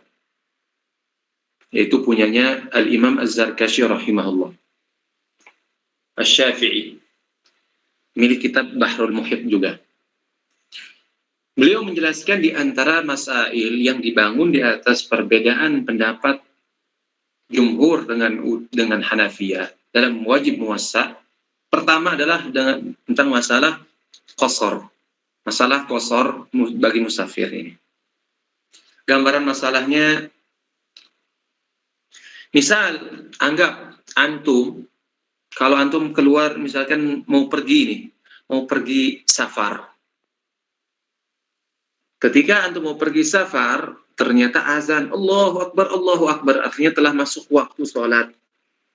yaitu punyanya Al-Imam Az-Zarkashi rahimahullah, Asy-Syafi'i, milik kitab Bahrul Muhit juga. Beliau menjelaskan di antara masail yang dibangun di atas perbedaan pendapat jumhur dengan Hanafiyah dalam wajib muwassa'. Pertama adalah tentang masalah qasar. Masalah qasar bagi musafir ini. Gambaran masalahnya, misal anggap antum, kalau antum keluar misalkan mau pergi safar. Ketika antum mau pergi safar, ternyata azan, Allahu Akbar, artinya telah masuk waktu sholat.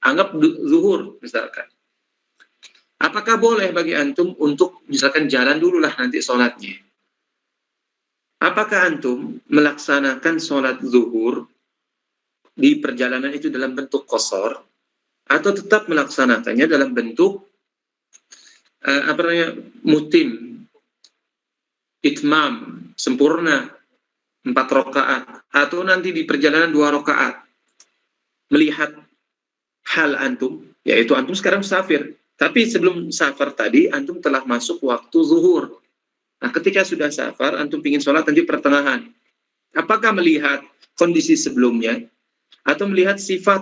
Anggap zuhur misalkan. Apakah boleh bagi antum untuk misalkan jalan dululah nanti sholatnya? Apakah antum melaksanakan sholat zuhur di perjalanan itu dalam bentuk qasar, atau tetap melaksanakannya dalam bentuk mutim, itmam, sempurna, 4 rakaat, atau nanti di perjalanan 2 rakaat. melihat hal antum, yaitu antum sekarang musafir. Tapi sebelum safar tadi, antum telah masuk waktu zuhur. Nah, ketika sudah safar, antum ingin sholat nanti pertengahan. Apakah melihat kondisi sebelumnya, atau melihat sifat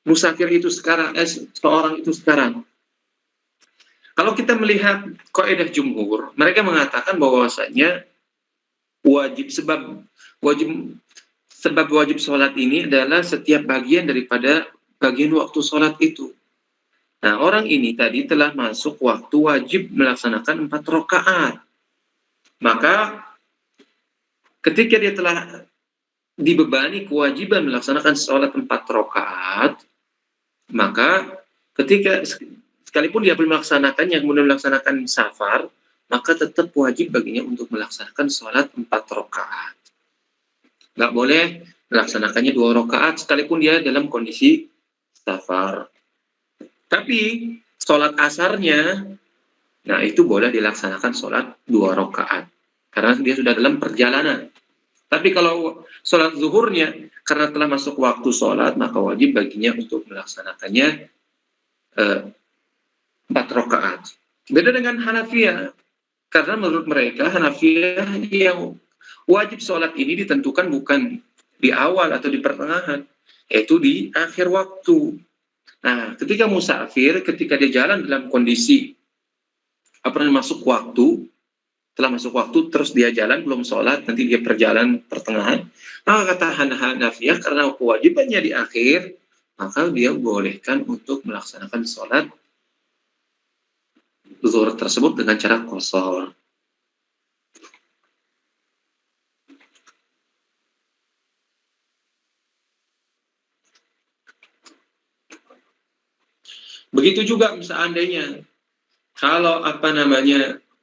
musafir itu sekarang, seorang itu sekarang? Kalau kita melihat kaidah jumhur, mereka mengatakan bahwasanya sebab wajib sholat ini adalah setiap bagian daripada bagian waktu sholat itu. Nah, orang ini tadi telah masuk waktu wajib melaksanakan 4 rakaat. Maka ketika dia telah dibebani kewajiban melaksanakan sholat 4 rakaat, maka ketika sekalipun dia belum melaksanakannya, kemudian melaksanakan safar, maka tetap wajib baginya untuk melaksanakan sholat 4 rakaat. Nggak boleh melaksanakannya 2 rakaat sekalipun dia dalam kondisi safar. Tapi sholat asarnya, nah itu boleh dilaksanakan sholat 2 rakaat karena dia sudah dalam perjalanan. Tapi kalau sholat zuhurnya, karena telah masuk waktu sholat, maka wajib baginya untuk melaksanakannya 4 rakaat. Beda dengan Hanafiyah, karena menurut mereka Hanafiyah yang wajib sholat ini ditentukan bukan di awal atau di pertengahan, yaitu di akhir waktu. Nah, ketika musafir, ketika dia jalan dalam kondisi telah masuk waktu, terus dia jalan belum sholat, nanti dia perjalanan pertengahan, maka kata Hanafiyah karena kewajibannya di akhir, maka dia bolehkan untuk melaksanakan sholat zuhur tersebut dengan cara qashar. Begitu juga seandainya kalau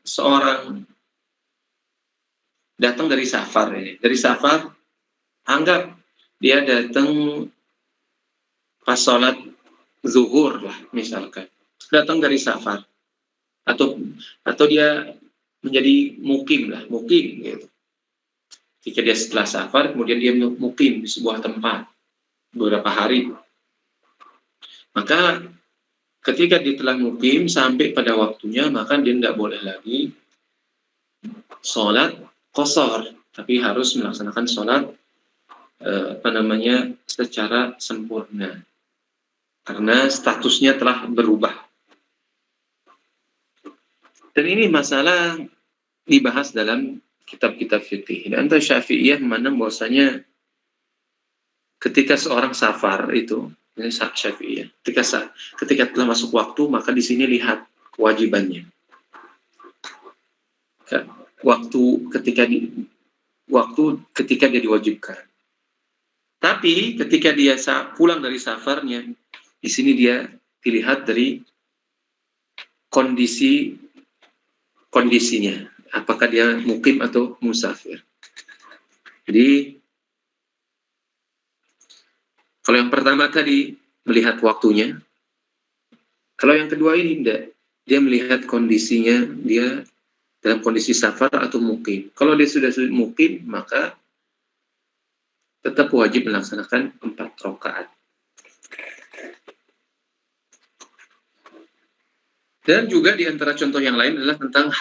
seorang datang dari safar anggap dia datang pas sholat zuhur lah misalkan, datang dari safar atau dia menjadi mukim gitu. Jika dia setelah safar kemudian dia mukim di sebuah tempat beberapa hari, maka ketika dia telah mukim sampai pada waktunya, maka dia tidak boleh lagi sholat qashar, tapi harus melaksanakan sholat secara sempurna, karena statusnya telah berubah. Dan ini masalah dibahas dalam kitab-kitab fikih. Dan Syafi'iyah memandang bahwasanya ketika seorang safar itu, ini Syafi'iyah, ketika telah masuk waktu, maka di sini lihat kewajibannya. Waktu ketika dia diwajibkan. Tapi ketika dia pulang dari safarnya, di sini dia dilihat dari kondisinya, apakah dia mukim atau musafir. Jadi kalau yang pertama tadi melihat waktunya, kalau yang kedua ini tidak, dia melihat kondisinya, dia dalam kondisi safar atau mukim. Kalau dia sudah mukim, maka tetap wajib melaksanakan 4 rakaat. Dan juga di antara contoh yang lain adalah tentang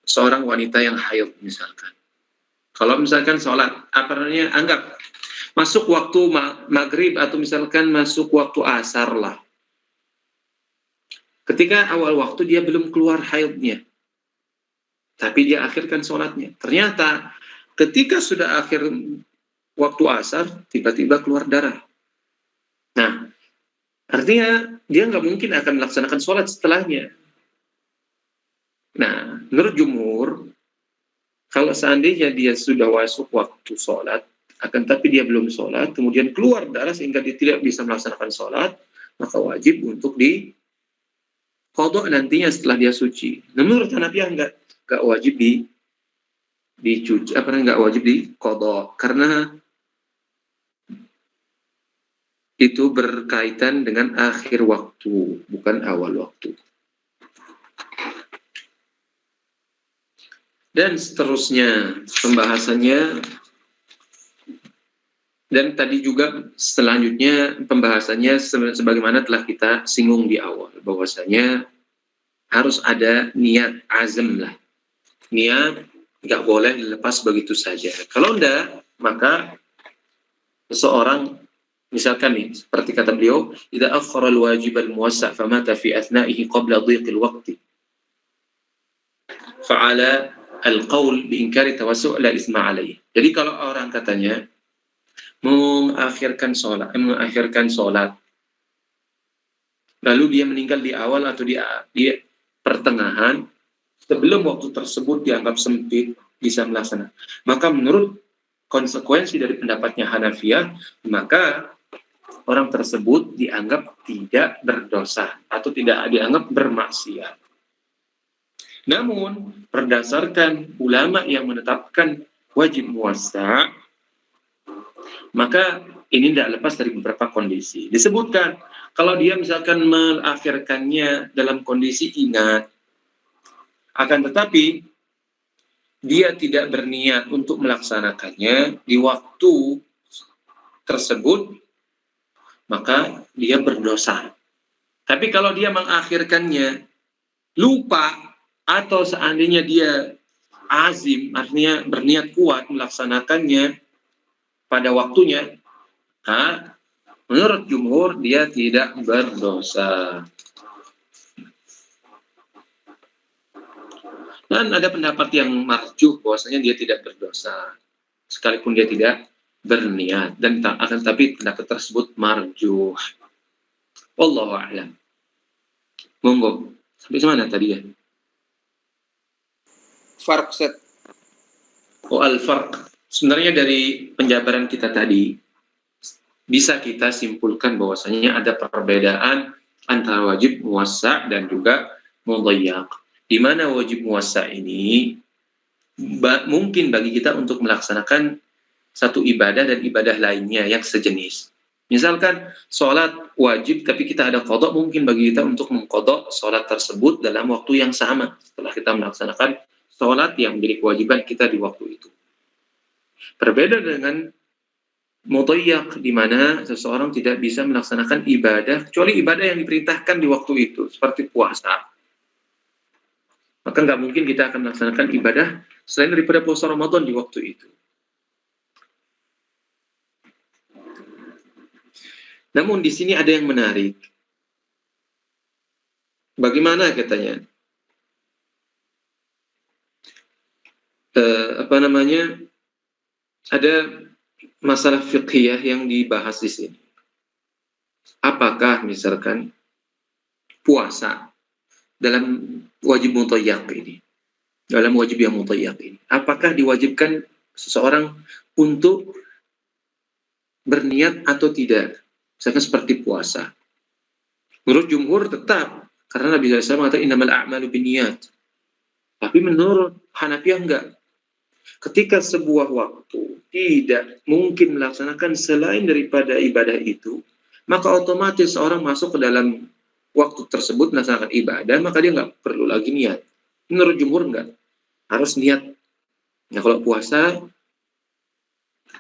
seorang wanita yang haid misalkan. Kalau misalkan sholat, anggap masuk waktu maghrib atau misalkan masuk waktu asar lah. Ketika awal waktu dia belum keluar haidnya, tapi dia akhirkan sholatnya. Ternyata ketika sudah akhir waktu asar, tiba-tiba keluar darah. Nah, artinya dia nggak mungkin akan melaksanakan sholat setelahnya. Nah, menurut jumhur, kalau seandainya dia sudah masuk waktu sholat, tapi dia belum sholat, kemudian keluar darah sehingga dia tidak bisa melaksanakan sholat, maka wajib untuk qadha nantinya setelah dia suci. Nah, menurut Hanafiyah nggak wajib dicuci, nggak wajib qadha, karena itu berkaitan dengan akhir waktu, bukan awal waktu. Dan seterusnya pembahasannya Dan tadi juga selanjutnya pembahasannya sebagaimana telah kita singgung di awal, bahwasanya harus ada niat azam lah. Niat nggak boleh dilepas begitu saja. Kalau enggak, maka seseorang misalkan nih, seperti kata beliau, idza akhara al-wajib al-muwassa' famata fi athna'ihi qabla dhiq al-waqti fa'ala al-qaul bi inkari tawassu' la isma alayhi. Jadi kalau orang katanya mengakhirkan sholat, lalu dia meninggal di awal atau di pertengahan, sebelum waktu tersebut dianggap sempit, bisa melaksanakan. Maka menurut konsekuensi dari pendapatnya Hanafiyah, maka orang tersebut dianggap tidak berdosa atau tidak dianggap bermaksiat. Namun, berdasarkan ulama yang menetapkan wajib muwassa', maka ini tidak lepas dari beberapa kondisi. Disebutkan, kalau dia misalkan mengakhirkannya dalam kondisi ingat, akan tetapi dia tidak berniat untuk melaksanakannya di waktu tersebut, maka dia berdosa. Tapi kalau dia mengakhirkannya lupa atau seandainya dia azim, artinya berniat kuat melaksanakannya pada waktunya, menurut jumhur dia tidak berdosa. Dan ada pendapat yang marjuh bahwasanya dia tidak berdosa sekalipun dia tidak berniat, dan akan tapi pendapat tersebut marjuh. Wallahu a'lam. Monggo. Sampai mana tadi ya? Farq set. Al-farq. Sebenarnya dari penjabaran kita tadi bisa kita simpulkan bahwasanya ada perbedaan antara wajib muwassa' dan juga mudhayyaq. Di mana wajib muwassa' ini mungkin bagi kita untuk melaksanakan satu ibadah dan ibadah lainnya yang sejenis. Misalkan sholat wajib tapi kita ada qadha, mungkin bagi kita untuk mengqadha sholat tersebut dalam waktu yang sama setelah kita melaksanakan sholat yang menjadi kewajiban kita di waktu itu. Berbeda dengan mudhayyaq, di mana seseorang tidak bisa melaksanakan ibadah kecuali ibadah yang diperintahkan di waktu itu, seperti puasa. Maka nggak mungkin kita akan melaksanakan ibadah selain daripada puasa Ramadan di waktu itu. Namun di sini ada yang menarik. Bagaimana katanya? Ada masalah fiqhiyah yang dibahas di sini. Apakah misalkan puasa dalam wajib mudhayyaq ini, dalam wajib yang mudhayyaq ini, apakah diwajibkan seseorang untuk berniat atau tidak? Misalkan seperti puasa. Menurut jumhur tetap, karena Nabi SAW mengatakan innamal a'malu binniyat. Tapi menurut Hanafiyah enggak. Ketika sebuah waktu tidak mungkin melaksanakan selain daripada ibadah itu, maka otomatis seorang masuk ke dalam waktu tersebut melaksanakan ibadah, maka dia nggak perlu lagi niat. Menurut jumhur enggak, harus niat. Nah kalau puasa,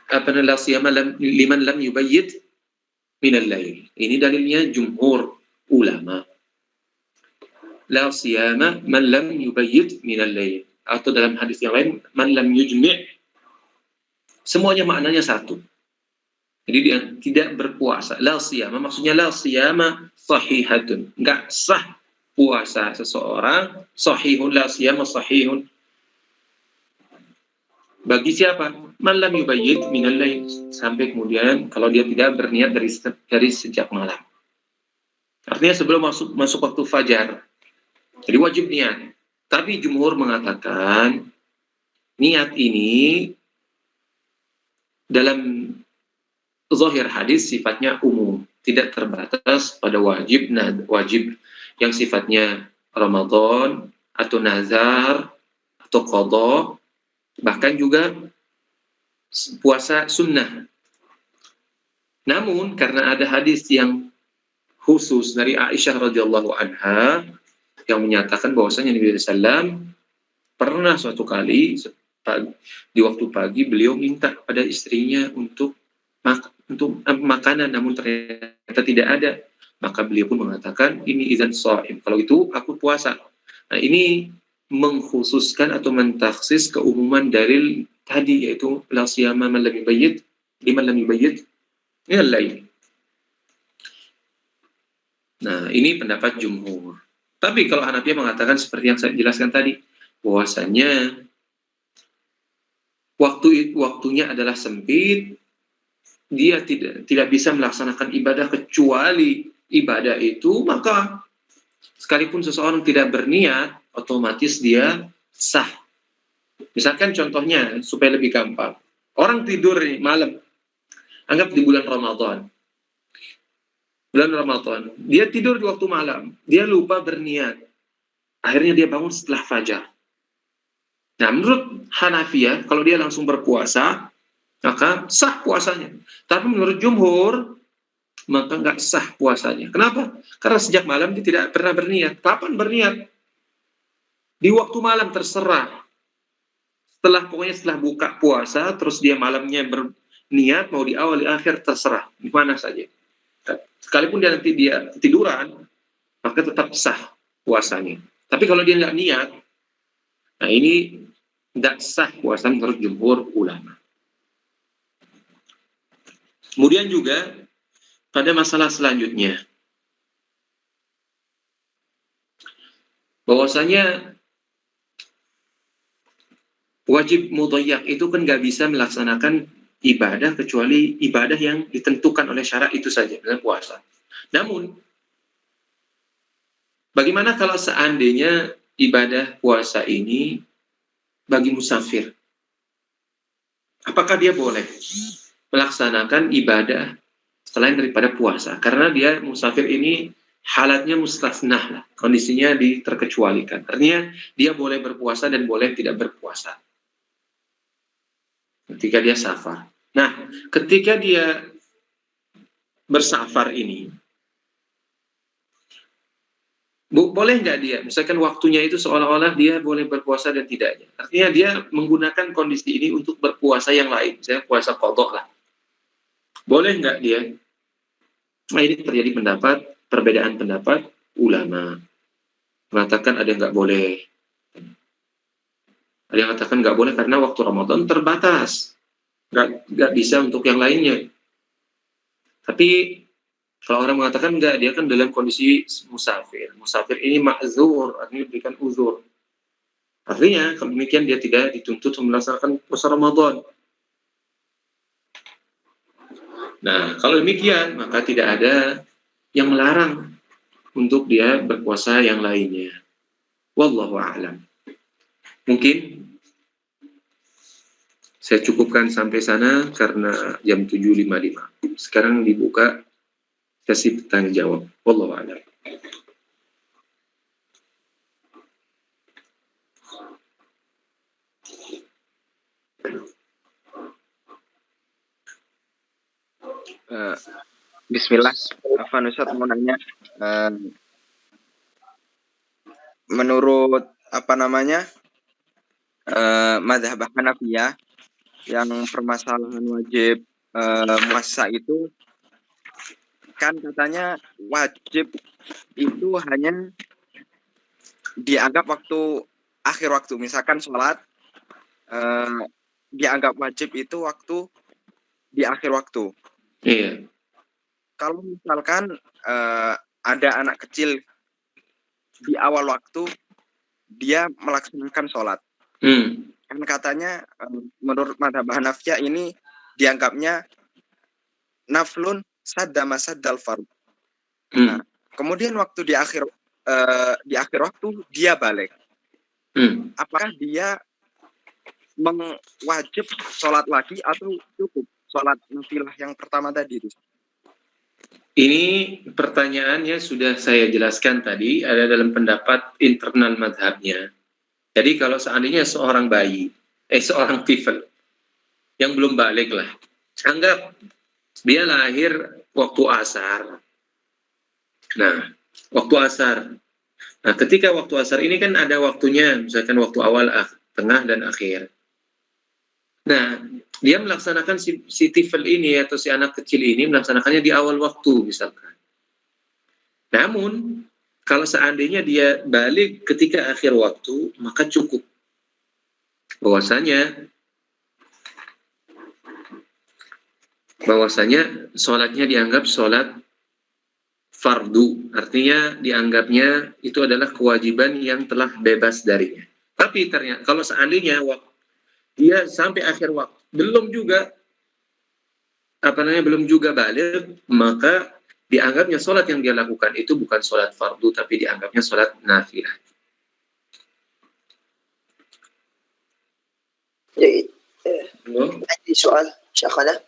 la siyama liman lam yubayyit minal lail. Ini dalilnya jumhur ulama. La siyama man lam yubayyit minal lail. Atau dalam hadis yang lain, man lam yujmi'. Semuanya maknanya satu. Jadi dia tidak berpuasa. La siyama, maksudnya la siyama sahihatun. Enggak sah puasa seseorang. Sahihun, la siyama sahihun. Bagi siapa? Man lam yubayyit minal lail. Sampai kemudian kalau dia tidak berniat dari sejak malam. Artinya sebelum masuk waktu fajar. Jadi wajib niat. Tapi jumhur mengatakan niat ini dalam zahir hadis sifatnya umum, tidak terbatas pada wajib yang sifatnya Ramadan atau nazar atau qadha, bahkan juga puasa sunnah. Namun karena ada hadis yang khusus dari Aisyah radhiyallahu anha yang menyatakan bahwasanya Nabi SAW pernah suatu kali di waktu pagi beliau minta pada istrinya untuk untuk makanan, namun ternyata tidak ada, maka beliau pun mengatakan ini izan shaim, kalau itu aku puasa. Nah, ini mengkhususkan atau mentaksis keumuman dalil tadi, yaitu la siyama man lam yubayyit liman lam yubayyit minal lail. Nah, ini pendapat jumhur. Tapi kalau Hanafi mengatakan seperti yang saya jelaskan tadi, bahwasanya waktunya adalah sempit, dia tidak bisa melaksanakan ibadah kecuali ibadah itu, maka sekalipun seseorang tidak berniat, otomatis dia sah. Misalkan contohnya supaya lebih gampang, orang tidur malam, anggap di bulan Ramadan. Bulan Ramadan, dia tidur di waktu malam, dia lupa berniat. Akhirnya dia bangun setelah fajar. Nah, menurut Hanafiyah, kalau dia langsung berpuasa, maka sah puasanya. Tapi menurut jumhur, maka nggak sah puasanya. Kenapa? Karena sejak malam dia tidak pernah berniat. Kapan berniat? Di waktu malam terserah. Pokoknya setelah buka puasa, terus dia malamnya berniat, mau di awal, di akhir, terserah. Di mana saja. Sekalipun dia nanti tiduran, maka tetap sah puasanya. Tapi kalau dia nggak niat, nah ini tidak sah puasa menurut jumhur ulama. Kemudian juga pada masalah selanjutnya, bahwasanya wajib mudhayyak itu kan nggak bisa melaksanakan ibadah kecuali ibadah yang ditentukan oleh syarak itu saja, dengan puasa. Namun, bagaimana kalau seandainya ibadah puasa ini bagi musafir? Apakah dia boleh melaksanakan ibadah selain daripada puasa? Karena dia musafir ini halatnya mustasnah lah, kondisinya terkecualikan. Artinya dia boleh berpuasa dan boleh tidak berpuasa ketika dia safar. Nah, ketika dia bersafar ini, boleh nggak dia, misalkan waktunya itu seolah-olah dia boleh berpuasa dan tidaknya. Artinya dia menggunakan kondisi ini untuk berpuasa yang lain, misalnya puasa qadha lah. Boleh nggak dia? Nah, ini terjadi perbedaan pendapat ulama. Mengatakan ada yang nggak boleh. Ada yang mengatakan nggak boleh karena waktu Ramadan terbatas. Nggak bisa untuk yang lainnya. Tapi kalau orang mengatakan enggak, dia kan dalam kondisi musafir. Musafir ini ma'zur, artinya diberikan uzur. Artinya, kalau demikian dia tidak dituntut melaksanakan puasa Ramadan. Nah, kalau demikian, maka tidak ada yang melarang untuk dia berpuasa yang lainnya. Wallahu a'lam. Mungkin saya cukupkan sampai sana karena jam 7.55. Sekarang dibuka sesi tanya jawab. Wallahu a'lam. Bismillah, Afan Ustaz mau nanya, menurut mazhab Hanafiyah yang permasalahan wajib puasa itu kan katanya wajib itu hanya dianggap waktu akhir waktu, misalkan sholat dianggap wajib itu waktu di akhir waktu. Iya. Kalau misalkan ada anak kecil di awal waktu dia melaksanakan sholat, kan katanya menurut mazhab Hanafiyah ini dianggapnya naflun sadda masaddal fard. Nah, kemudian waktu di akhir waktu dia balik. Apakah dia wajib sholat lagi atau cukup sholat nafilah yang pertama tadi? Ini pertanyaannya sudah saya jelaskan tadi, ada dalam pendapat internal madhabnya. Jadi kalau seandainya seorang bayi, seorang tifl yang belum balik lah, anggap dia lahir waktu asar. Nah, waktu asar. Nah, ketika waktu asar ini kan ada waktunya, misalkan waktu awal, tengah, dan akhir. Nah, dia melaksanakan si tifel ini atau si anak kecil ini melaksanakannya di awal waktu misalkan. Namun, kalau seandainya dia balik ketika akhir waktu, maka cukup. Bahwasanya sholatnya dianggap sholat fardu. Artinya dianggapnya itu adalah kewajiban yang telah bebas darinya. Tapi ternyata kalau seandainya dia sampai akhir waktu belum juga balik, maka dianggapnya sholat yang dia lakukan itu bukan sholat fardu, tapi dianggapnya sholat nafilah. جيد. عندي سؤال شيخنا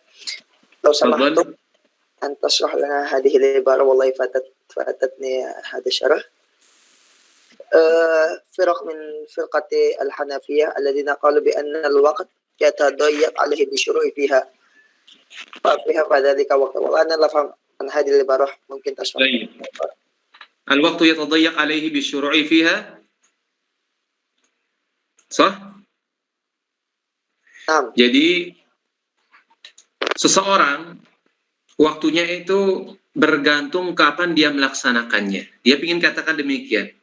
لو سمحت أن تشرح لنا هذه العبارة، والله فاتتني هذا الشرح. فرق من فرقة الحنفية الذين قالوا بأن الوقت يتضيق عليه بالشروع فيها فذلك وقت، وأنا لا أفهم عن هذه العبارة، ممكن تشرح؟ الوقت يتضيق عليه بالشروع فيها، صح؟ Jadi seseorang waktunya itu bergantung kapan dia melaksanakannya. Dia ingin katakan demikian.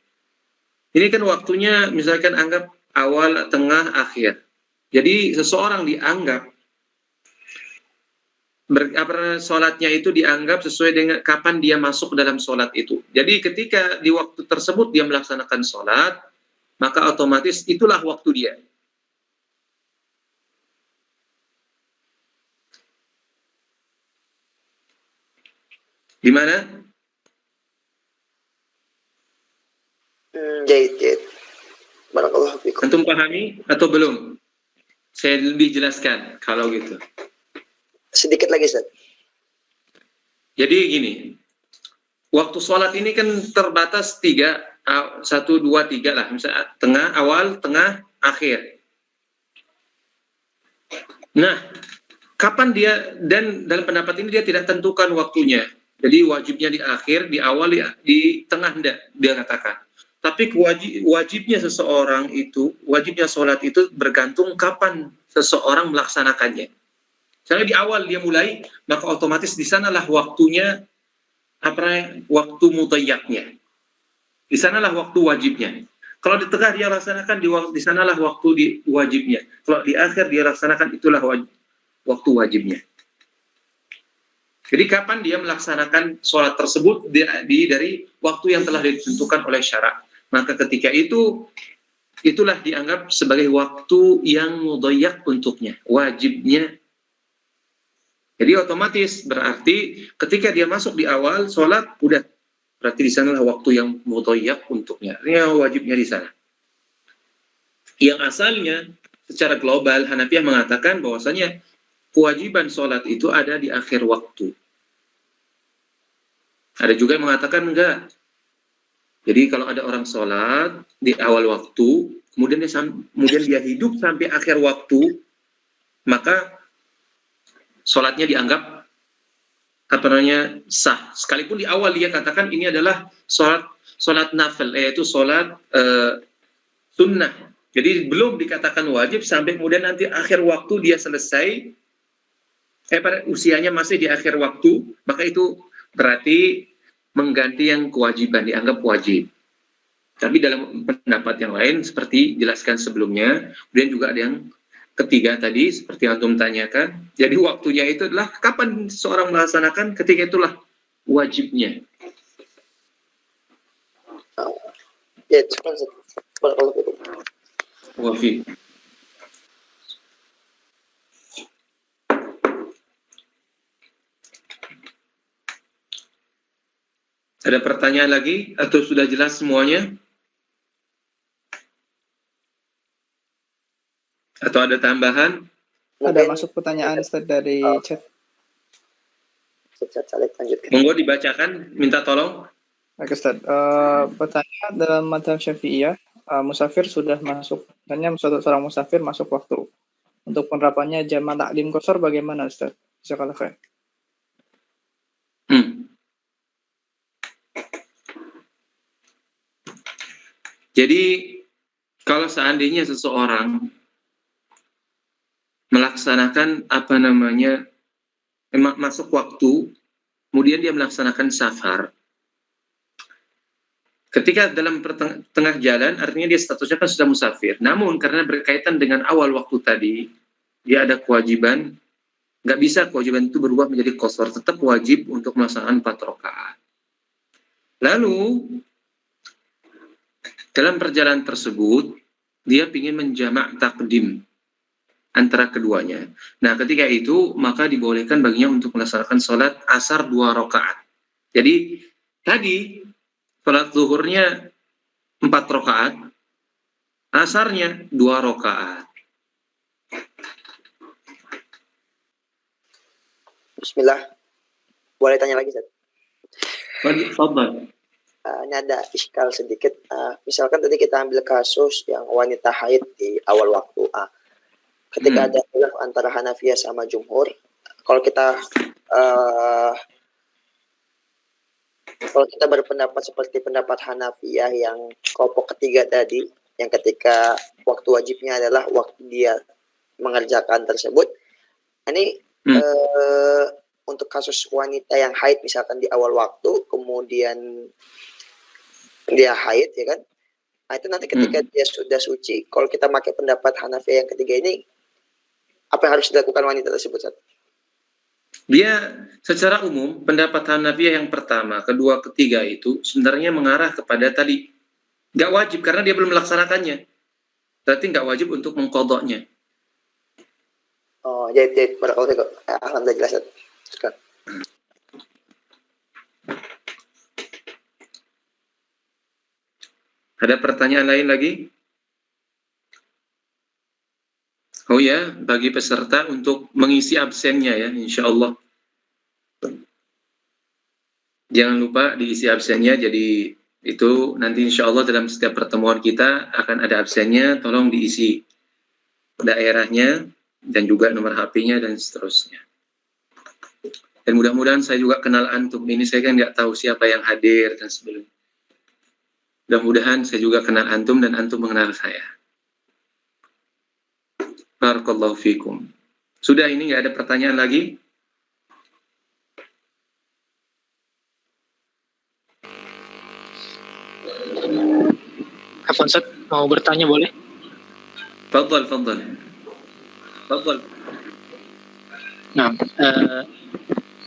Ini kan waktunya misalkan anggap awal, tengah, akhir. Jadi seseorang dianggap sholatnya itu dianggap sesuai dengan kapan dia masuk dalam sholat itu. Jadi ketika di waktu tersebut dia melaksanakan sholat, maka otomatis itulah waktu dia. Di mana? Jahit. Barakallahu fikum. Antum pahami atau belum? Saya lebih jelaskan kalau gitu. Sedikit lagi, Ustaz. Jadi gini, waktu sholat ini kan terbatas 3, 1, 2, 3 lah. Misalnya tengah, awal, tengah, akhir. Nah, kapan dia, dan dalam pendapat ini dia tidak tentukan waktunya. Jadi wajibnya di akhir, di awal, di tengah enggak, dia katakan. Tapi wajibnya seseorang itu, wajibnya sholat itu bergantung kapan seseorang melaksanakannya. Misalnya di awal dia mulai, maka otomatis di sanalah waktunya, waktu mutayyaknya. Di sanalah waktu wajibnya. Kalau di tengah dia laksanakan, di sanalah waktu wajibnya. Kalau di akhir dia laksanakan, itulah waktu wajibnya. Jadi kapan dia melaksanakan sholat tersebut dari waktu yang telah ditentukan oleh syarak. Maka ketika itulah dianggap sebagai waktu yang mudayyak untuknya, wajibnya. Jadi otomatis berarti ketika dia masuk di awal sholat, udah berarti di sanalah waktu yang mudayyak untuknya. Ini wajibnya di sana. Yang asalnya secara global Hanafiyah mengatakan bahwasanya kewajiban sholat itu ada di akhir waktu. Ada juga yang mengatakan enggak. Jadi kalau ada orang sholat di awal waktu, kemudian dia hidup sampai akhir waktu, maka sholatnya dianggap sah. Sekalipun di awal dia katakan ini adalah sholat nafil, yaitu sholat sunnah. Jadi belum dikatakan wajib sampai kemudian nanti akhir waktu dia selesai, pada usianya masih di akhir waktu, maka itu berarti mengganti yang kewajiban, dianggap wajib. Tapi dalam pendapat yang lain, seperti jelaskan sebelumnya, kemudian juga ada yang ketiga tadi, seperti yang antum tanyakan, jadi waktunya itu adalah kapan seorang melaksanakan, ketika itulah wajibnya. Ya, barakallahu fikum. Ada pertanyaan lagi atau sudah jelas semuanya? Atau ada tambahan? Ada masuk pertanyaan Ustaz dari chat. Monggo dibacakan, minta tolong. Oke Ustaz, pertanyaan dalam mazhab Syafi'iyah, musafir sudah masuk, hanya seorang musafir masuk waktu. Untuk penerapannya jamaah taklim qashar bagaimana Ustaz? Jazakallahu khair. Jadi kalau seandainya seseorang melaksanakan masuk waktu, kemudian dia melaksanakan safar. Ketika dalam tengah jalan, artinya dia statusnya kan sudah musafir. Namun karena berkaitan dengan awal waktu tadi, dia ada kewajiban, nggak bisa kewajiban itu berubah menjadi qasar, tetap wajib untuk melaksanakan 4 rakaat. Lalu dalam perjalanan tersebut, dia ingin menjamak takdim antara keduanya. Nah, ketika itu, maka dibolehkan baginya untuk melaksanakan sholat asar 2 rakaat. Jadi, tadi, sholat zuhurnya 4 rakaat, asarnya 2 rakaat. Bismillah. Boleh tanya lagi, Ustaz? Fadhal. Ini ada iskal sedikit. Misalkan tadi kita ambil kasus yang wanita haid di awal waktu. Ketika ada khilaf antara Hanafiyah sama Jumhur, kalau kita berpendapat seperti pendapat Hanafiyah yang kelompok ketiga tadi, yang ketika waktu wajibnya adalah waktu dia mengerjakan tersebut, ini untuk kasus wanita yang haid misalkan di awal waktu, kemudian dia haid, ya kan? Nah, itu nanti ketika dia sudah suci, kalau kita pakai pendapat Hanafiyah yang ketiga ini, apa yang harus dilakukan wanita tersebut, Ustaz? Dia secara umum, pendapat Hanafiyah yang pertama, kedua, ketiga itu sebenarnya mengarah kepada tadi, nggak wajib karena dia belum melaksanakannya. Berarti nggak wajib untuk mengqadha'nya. Oh, jadi barakallahu. Alhamdulillah, Ustaz. Sekarang. Ada pertanyaan lain lagi? Oh ya, bagi peserta untuk mengisi absennya ya, insya Allah. Jangan lupa diisi absennya, jadi itu nanti insya Allah dalam setiap pertemuan kita akan ada absennya, tolong diisi daerahnya dan juga nomor HP-nya dan seterusnya. Dan mudah-mudahan saya juga kenal antum, ini saya kan nggak tahu siapa yang hadir dan sebagainya. Mudah-mudahan saya juga kenal antum dan antum mengenal saya. Barakallahu fikum. Sudah, ini nggak ada pertanyaan lagi? Afwan, Ustaz, mau bertanya boleh? Fadhal. Nah,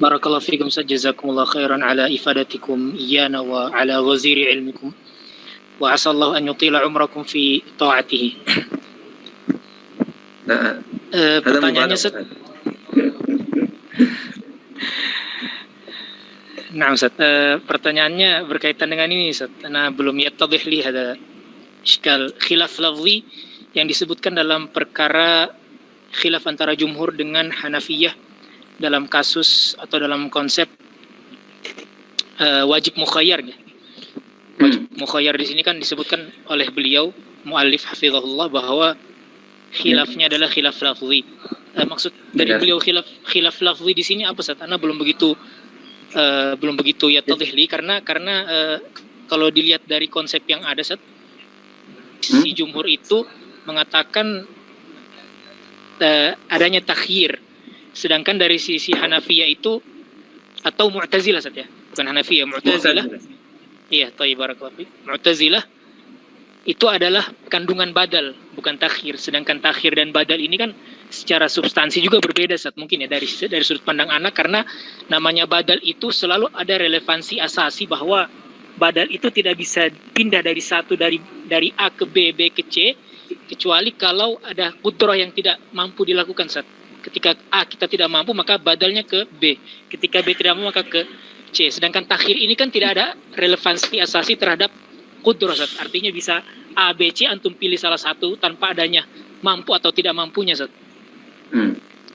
barakallahu fikum, Ustaz, jazakumullah khairan ala ifadatikum iyana wa ala ghaziri ilmikum. Wa asallahu an yutila umrakum fi ta'atihi. Nah, pertanyaannya, Ustaz. Nah, Ustaz, pertanyaannya berkaitan dengan ini, Ustaz. Karena belum yattadih li hada iskal khilaf lafzi yang disebutkan dalam perkara khilaf antara Jumhur dengan Hanafiyah dalam kasus atau dalam konsep wajib mukhayyar. Wajib mukhayyar di sini kan disebutkan oleh beliau muallif hafizahullah bahwa khilafnya adalah khilaf lafzi. Maksud dari beliau khilaf lafzi di sini apa, Ustaz? Karena belum begitu yattadih li karena kalau dilihat dari konsep yang ada, Ustaz, si Jumhur itu mengatakan adanya takhyir, sedangkan dari sisi Hanafiyah itu atau Mu'tazilah, Ustaz, ya, bukan Hanafiyah, Mu'tazilah. Iya, thayyib, barakallahu fiik. Mu'tazilah itu adalah kandungan badal, bukan takhir. Sedangkan takhir dan badal ini kan secara substansi juga berbeda, Ustaz. Mungkin ya dari sudut pandang anak, karena namanya badal itu selalu ada relevansi asasi bahwa badal itu tidak bisa pindah dari A ke B, B ke C, kecuali kalau ada qudrah yang tidak mampu dilakukan, Ustaz. Ketika A kita tidak mampu, maka badalnya ke B. Ketika B tidak mampu, maka ke C. Sedangkan takhir ini kan tidak ada relevansi asasi terhadap qudrah, Ustaz. Artinya bisa A, B, C, antum pilih salah satu tanpa adanya mampu atau tidak mampunya, Ustaz.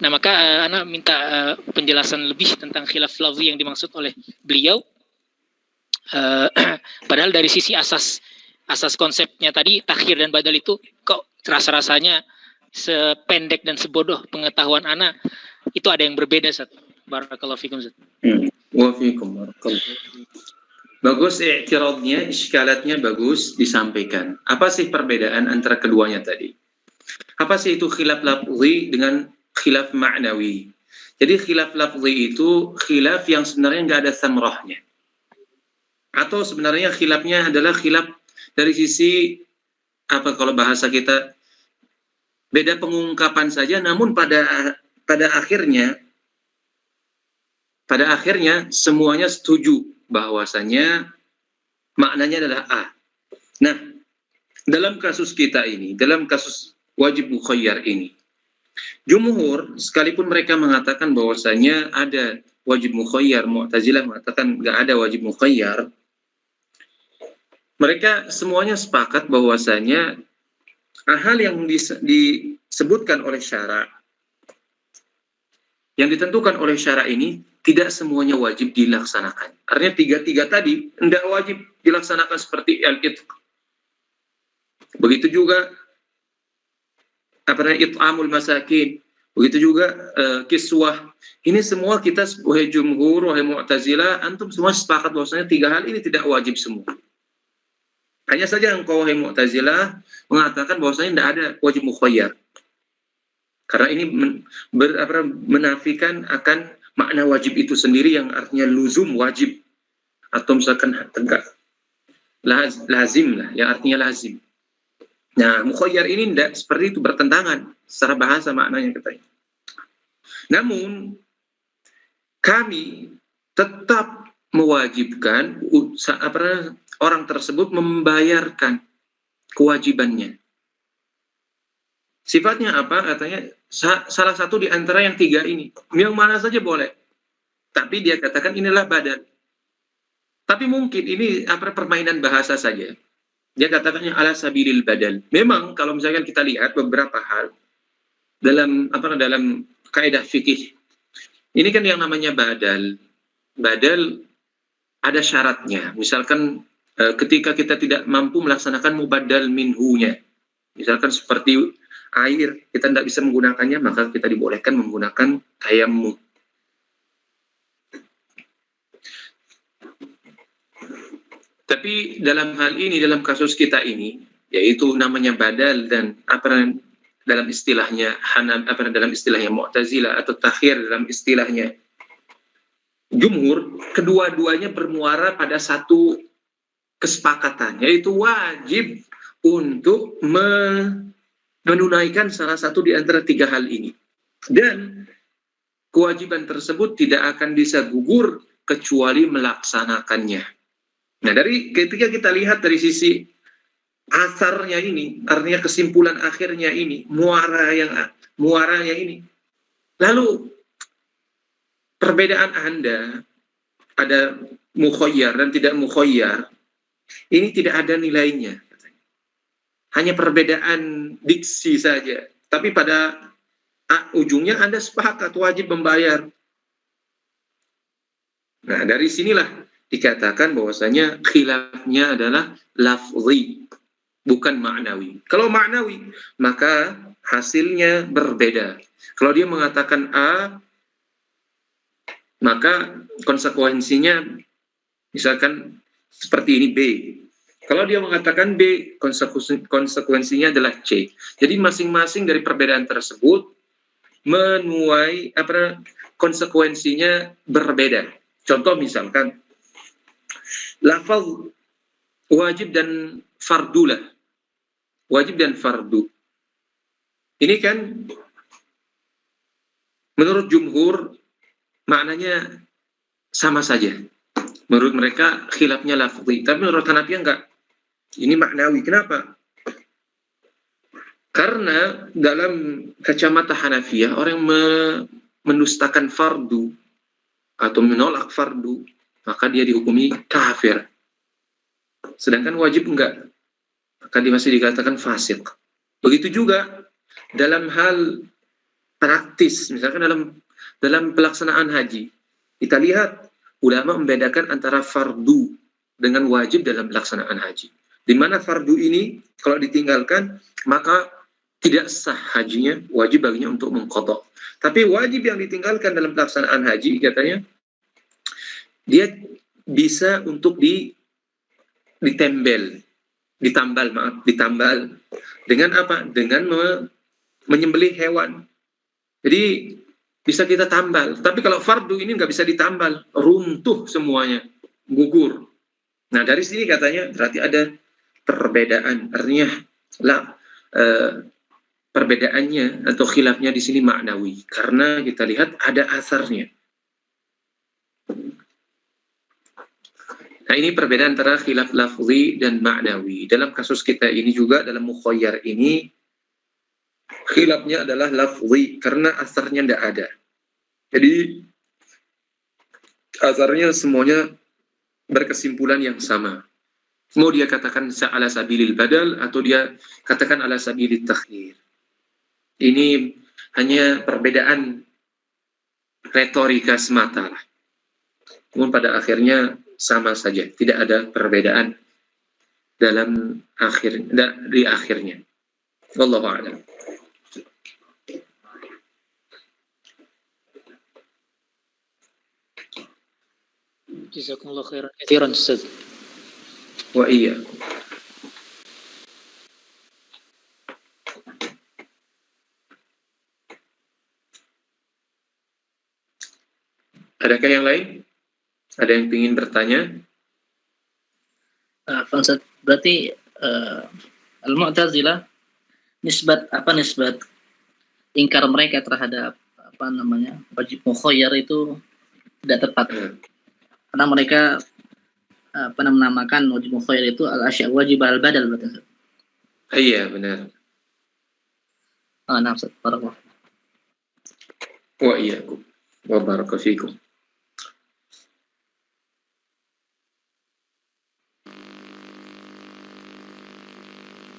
Nah, maka Ana minta penjelasan lebih tentang khilaf lafzi yang dimaksud oleh beliau. Padahal dari sisi asas konsepnya tadi, takhir dan badal itu kok rasa-rasanya sependek dan sebodoh pengetahuan Ana, itu ada yang berbeda, Ustaz. Barakallahu fikum, Ustaz. Wa fikum, barakallahu. Bagus i'tiradnya, iskalatnya bagus disampaikan. Apa sih perbedaan antara keduanya tadi? Apa sih itu khilaf lafzi dengan khilaf ma'nawi. Jadi khilaf lafzi itu khilaf yang sebenarnya nggak ada samrahnya. Atau sebenarnya khilafnya adalah khilaf dari sisi apa kalau bahasa kita beda pengungkapan saja, namun pada akhirnya semuanya setuju bahwasanya maknanya adalah A. Nah, dalam kasus kita ini, dalam kasus wajib mukhayyar ini, jumhur sekalipun mereka mengatakan bahwasanya ada wajib mukhayyar, Mu'tazilah mengatakan nggak ada wajib mukhayyar, mereka semuanya sepakat bahwasanya hal yang disebutkan oleh syara, yang ditentukan oleh syara ini tidak semuanya wajib dilaksanakan. Artinya tiga-tiga tadi tidak wajib dilaksanakan seperti al-itq. Begitu juga it'amul masakin, begitu juga kiswah. Ini semua kita wahai jumhur, wahai Mu'tazilah, antum semua sepakat bahwasanya tiga hal ini tidak wajib semua. Hanya saja engkau wahai Mu'tazilah mengatakan bahwasanya tidak ada wajib mukhayyar. Karena ini menafikan akan makna wajib itu sendiri yang artinya luzum wajib, atau misalkan tegak lazim lah, yang artinya lazim. Nah, mukhayyar ini tidak seperti itu, bertentangan secara bahasa maknanya katanya. Namun kami tetap mewajibkan orang tersebut membayarkan kewajibannya. Sifatnya apa? Katanya salah satu di antara yang tiga ini. Yang mana saja boleh. Tapi dia katakan inilah badal. Tapi mungkin ini permainan bahasa saja. Dia katakannya ala sabilil badal. Memang kalau misalkan kita lihat beberapa hal dalam kaidah fikih. Ini kan yang namanya badal. Badal ada syaratnya. Misalkan ketika kita tidak mampu melaksanakan mubaddal minhunya. Misalkan seperti air, kita tidak bisa menggunakannya, maka kita dibolehkan menggunakan tayammum. Tapi dalam hal ini, dalam kasus kita ini, yaitu namanya badal dan dalam istilahnya dalam istilahnya Mu'tazilah atau takhir dalam istilahnya jumhur, kedua-duanya bermuara pada satu kesepakatan, yaitu wajib untuk menunaikan salah satu di antara tiga hal ini. Dan kewajiban tersebut tidak akan bisa gugur kecuali melaksanakannya. Nah, dari ketika kita lihat dari sisi asarnya ini, artinya kesimpulan akhirnya ini, muaranya ini. Lalu perbedaan Anda ada mukhayyar dan tidak mukhayyar, ini tidak ada nilainya. Hanya perbedaan diksi saja. Tapi pada ujungnya Anda sepakat wajib membayar. Nah, dari sinilah dikatakan bahwasanya khilafnya adalah lafzi, bukan maknawi. Kalau maknawi, maka hasilnya berbeda. Kalau dia mengatakan A, maka konsekuensinya misalkan seperti ini B. Kalau dia mengatakan B, konsekuensinya adalah C. Jadi masing-masing dari perbedaan tersebut menuai konsekuensinya berbeda. Contoh misalkan lafaz wajib dan fardu lah. Wajib dan fardu. Ini kan menurut jumhur maknanya sama saja. Menurut mereka khilafnya lafzi. Tapi menurut Hanafiyah enggak. Ini maknawi. Kenapa? Karena dalam kacamata Hanafiyah, orang yang mendustakan fardu atau menolak fardu, maka dia dihukumi kafir. Sedangkan wajib enggak. Maka dia masih dikatakan fasik. Begitu juga dalam hal praktis, misalkan dalam pelaksanaan haji. Kita lihat ulama membedakan antara fardu dengan wajib dalam pelaksanaan haji. Di mana fardu ini kalau ditinggalkan maka tidak sah hajinya, wajib baginya untuk mengqadha. Tapi wajib yang ditinggalkan dalam pelaksanaan haji katanya dia bisa untuk ditambal dengan apa? Dengan menyembelih hewan. Jadi bisa kita tambal. Tapi kalau fardu ini nggak bisa ditambal, runtuh semuanya, gugur. Nah dari sini katanya berarti ada perbedaan. Artinya perbedaannya atau khilafnya di sini maknawi. Karena kita lihat ada asarnya. Nah ini perbedaan antara khilaf lafzi dan maknawi. Dalam kasus kita ini juga, dalam mukhayyar ini, khilafnya adalah lafzi, karena asarnya tidak ada. Jadi, asarnya semuanya berkesimpulan yang sama. Mau dia katakan ala sabilil badal, atau dia katakan ala sabilil takhir. Ini hanya perbedaan retorika semata lah. Namun pada akhirnya sama saja, tidak ada perbedaan dalam di akhirnya. Wallahu a'lam. Jazakumullah khairan katsiran Ustaz. Wa iyyakum. Adakah yang lain? Ada yang ingin bertanya? Ustaz, berarti Al-Mu'tazilah nisbat ingkar mereka terhadap wajib mukhayyar itu tidak tepat. Karena mereka menamakan wajib mukhayyar itu al-asya' wajib al-badal, berarti. Iya, benar. Nah, Ustaz, barakallahu. Wa iyyakum. Wa barakallahu fikum.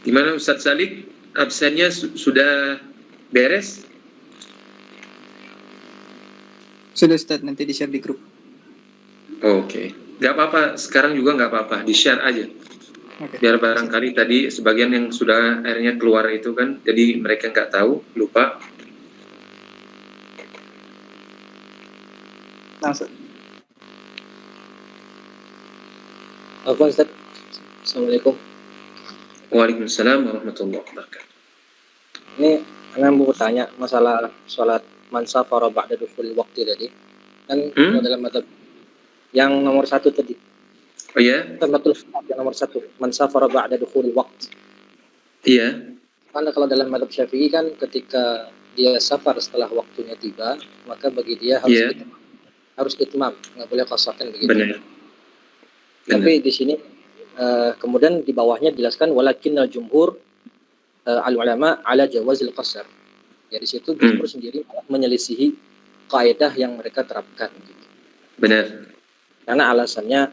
Gimana Ustaz Salik? Absennya sudah beres? Sudah Ustaz, nanti di-share di grup. Oke. Nggak apa-apa, sekarang juga nggak apa-apa, di-share aja. Oke. Biar barangkali tadi sebagian yang sudah akhirnya keluar itu kan, jadi mereka nggak tahu, lupa. Nah, Ustaz. Apa Ustaz? Assalamualaikum. Waalaikumsalam warahmatullahi wabarakatuh. Ini saya mau bertanya masalah sholat man safara ba'da dukhulil waqti tadi. Kan dalam madzhab yang nomor 1 tadi. Oh ya? Termatul yang nomor 1, man safara ba'da dukhulil waqti. Iya. Karena kalau dalam madzhab Syafi'i kan ketika dia safar setelah waktunya tiba, maka bagi dia harus itmam, nggak boleh qasarkan begitu. Benar. Tapi di sini kemudian di bawahnya dijelaskan walakinnal jumhur al-ulama ala jawazil qasar. Ya di situ jumhur sendiri menyelisihi kaidah yang mereka terapkan gitu. Benar. Karena alasannya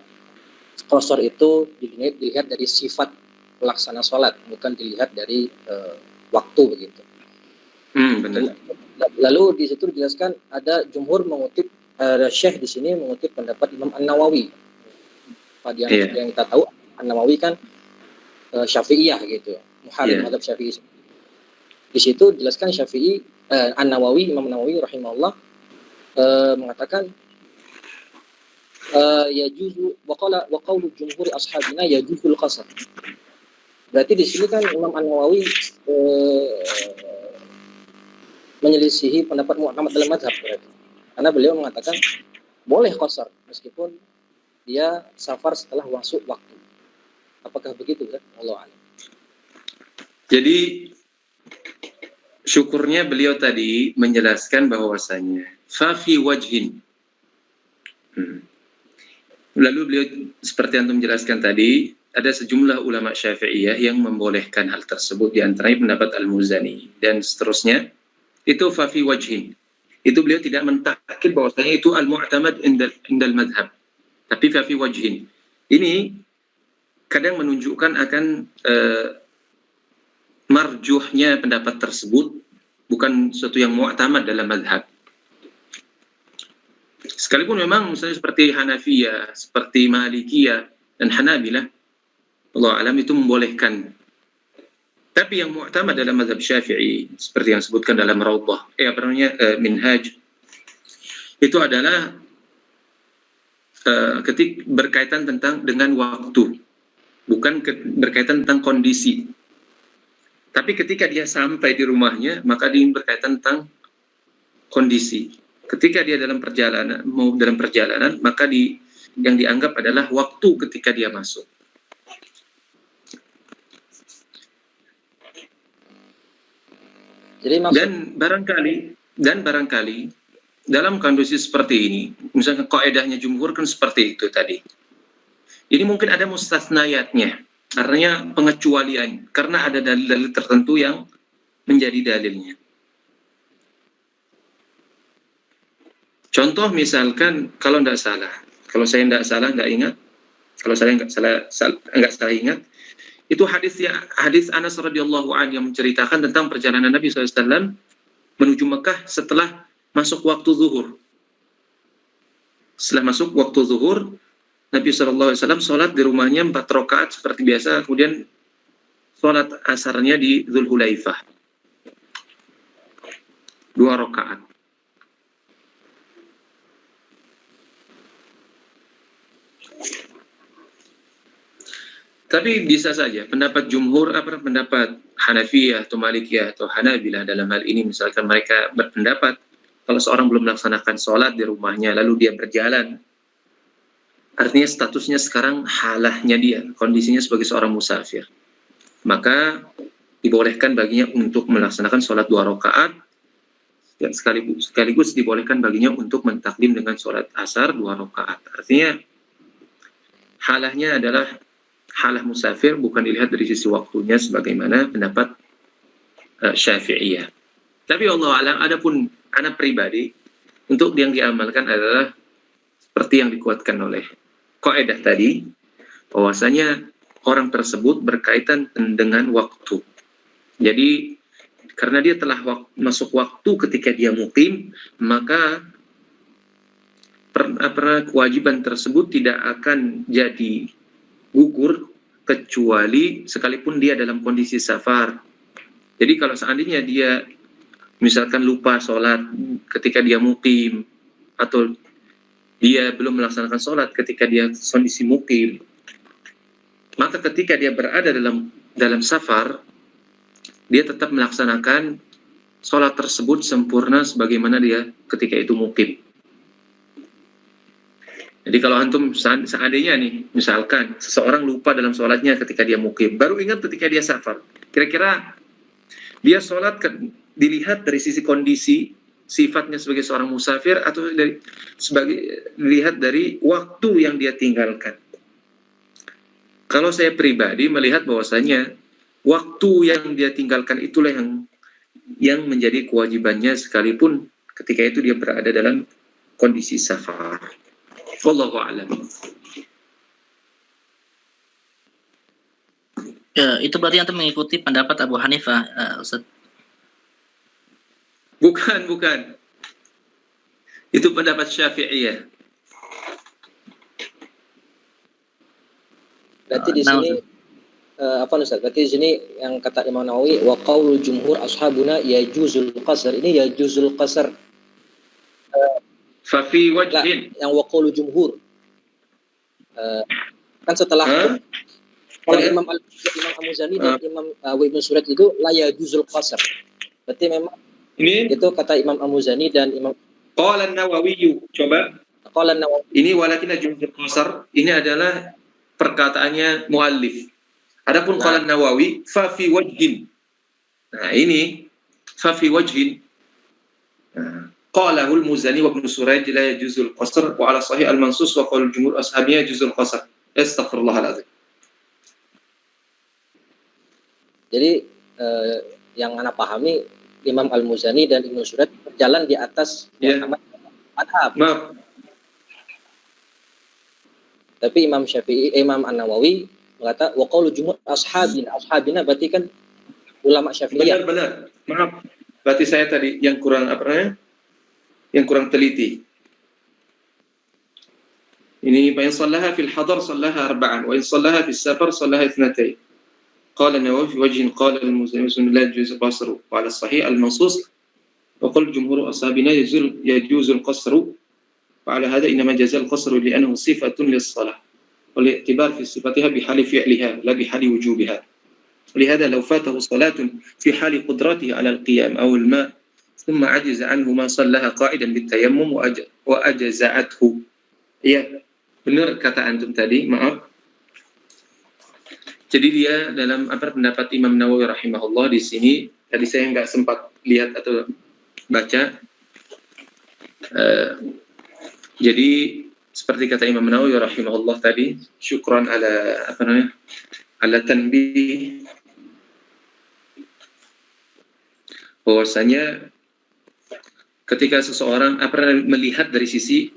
qasar itu dilihat dari sifat pelaksana sholat, bukan dilihat dari waktu begitu. Benar. Lalu di situ dijelaskan ada jumhur mengutip Syekh di sini mengutip pendapat Imam An-Nawawi. Pada yang kita tahu An-Nawawi kan Syafi'iyah gitu, muharrir mazhab Syafi'i. Di situ dijelaskan Syafi'i An-Nawawi, Imam Nawawi rahimahullah mengatakan yajuzu wa qaulu jumhur ashabina yajuzul qasar. Berarti di sini kan Imam An-Nawawi menyelisihi pendapat mu'tamad dalam mazhab berarti. Karena beliau mengatakan boleh qasar meskipun dia safar setelah masuk waktu. Apakah begitu kan? Allah a'lam. Jadi syukurnya beliau tadi menjelaskan bahwasanya fa fi wajhin. Lalu beliau seperti antum menjelaskan tadi, ada sejumlah ulama Syafi'iyah yang membolehkan hal tersebut, di antaranya pendapat Al-Muzani dan seterusnya. Itu fa fi wajhin. Itu beliau tidak mentakkid bahwasanya itu al-mu'tamad indal madhab. Tapi fa fi wajhin. Ini kadang menunjukkan akan marjuhnya pendapat tersebut, bukan sesuatu yang mu'tamad dalam madhab. Sekalipun memang misalnya seperti Hanafiyah, seperti Malikiyah dan Hanabilah, Allah alam itu membolehkan. Tapi yang mu'tamad dalam mazhab Syafi'i, seperti yang disebutkan dalam Rawdah, Minhaj, itu adalah berkaitan dengan waktu, bukan berkaitan tentang kondisi. Tapi ketika dia sampai di rumahnya, maka dia berkaitan tentang kondisi. Ketika dia dalam perjalanan, maka yang dianggap adalah waktu ketika dia masuk. Jadi dan barangkali dalam kondisi seperti ini, misalnya kaidahnya jumhur kan seperti itu tadi. Ini mungkin ada mustasnayatnya, artinya pengecualian, karena ada dalil-dalil tertentu yang menjadi dalilnya. Contoh misalkan kalau saya tidak salah ingat, itu hadis Anas radhiyallahu anhu yang menceritakan tentang perjalanan Nabi SAW menuju Mekah setelah masuk waktu zuhur. Setelah masuk waktu zuhur, Nabi SAW sholat di rumahnya 4 rakaat seperti biasa, kemudian sholat asarnya di Dzulhulaifah 2 rakaat. Tapi bisa saja pendapat jumhur, pendapat Hanafiyah atau Malikiyah atau Hanabilah dalam hal ini, misalkan mereka berpendapat kalau seorang belum melaksanakan sholat di rumahnya lalu dia berjalan, artinya statusnya sekarang halahnya dia, kondisinya sebagai seorang musafir, maka dibolehkan baginya untuk melaksanakan sholat 2 rakaat, dan sekaligus dibolehkan baginya untuk mentakdim dengan sholat asar 2 rakaat. Artinya halahnya adalah halah musafir, bukan dilihat dari sisi waktunya sebagaimana pendapat Syafi'iyah. Tapi Allah alam, adapun anak pribadi, untuk yang diamalkan adalah seperti yang dikuatkan oleh kaidah tadi, bahwasanya orang tersebut berkaitan dengan waktu. Jadi karena dia telah masuk waktu ketika dia mukim, maka kewajiban tersebut tidak akan jadi gugur kecuali sekalipun dia dalam kondisi safar. Jadi kalau seandainya dia misalkan lupa sholat ketika dia mukim, atau dia belum melaksanakan sholat ketika dia kondisi mukim, maka ketika dia berada dalam safar, dia tetap melaksanakan sholat tersebut sempurna sebagaimana dia ketika itu mukim. Jadi kalau antum seandainya nih, misalkan seseorang lupa dalam sholatnya ketika dia mukim, baru ingat ketika dia safar, kira-kira dia sholat dilihat dari sisi kondisi sifatnya sebagai seorang musafir, atau dilihat dari waktu yang dia tinggalkan. Kalau saya pribadi melihat bahwasanya waktu yang dia tinggalkan itulah yang menjadi kewajibannya, sekalipun ketika itu dia berada dalam kondisi safar. Wallahu a'lam. Ya, itu berarti Anda mengikuti pendapat Abu Hanifah, Ustaz? Bukan. Itu pendapat Syafi'iyah. Berarti di sini Ustaz? Berarti di sini yang kata Imam Nawawi, wa qaulul jumhur ashabuna yajuzul qasr. Ini yajuzul qasr. Fa fi wajhin. Yang wa qaulul jumhur. Kan setelah kalau Imam Al-Muzani dan Imam Ibnu Surat itu la yajuzul qasr. Berarti memang ini itu kata Imam Al-Muzani dan Imam Qala an-Nawawi. Coba. Qala an-Nawawi. Ini walakin jumhur qasr, ini adalah perkataannya muallif. Adapun qala an-Nawawi fa fi wajhin. Nah, ini fa fi wajhin. Qalahu al-Muzani wa Ibnu Surayj la yajuzul qasr wa ala sahih al-mansus wa qaul jumhur ashabiyya yajuzul qasr. Astaghfirullahaladzim. Jadi yang ana pahami, Imam Al-Muzani dan Ibnu Surat berjalan di atas madhab. Maaf. Tapi Imam Syafi'i, Imam An-Nawawi berkata wa qaulu jumhur ashabina berarti kan ulama Syafi'iyah. Benar. Maaf. Berarti saya tadi yang kurang yang kurang teliti. Ini fa in sallaha fil hadar sallaha arba'an wa in sallaha fis safar sallaha ithnatayn. قال النووي في وجه قال المسلم لا يجوز القصر وعلى الصحيح المنصوص وقال جمهور أصحابنا يجوز القصر وعلى هذا إنما جاز القصر لأنه صفة للصلاة والاعتبار في صفتها بحال فعلها لا بحال وجوبها ولهذا لو فاته صلاة في حال قدرته على القيام أو الماء ثم عجز عنه ما صلىها قائدا بالتيمم وأجزأته. Iya, benar kata antum tadi, maaf. Jadi dia dalam pendapat Imam Nawawi rahimahullah di sini, tadi saya nggak sempat lihat atau baca. Jadi seperti kata Imam Nawawi rahimahullah tadi, syukran ala ala tanbih, bahwasanya ketika seseorang melihat dari sisi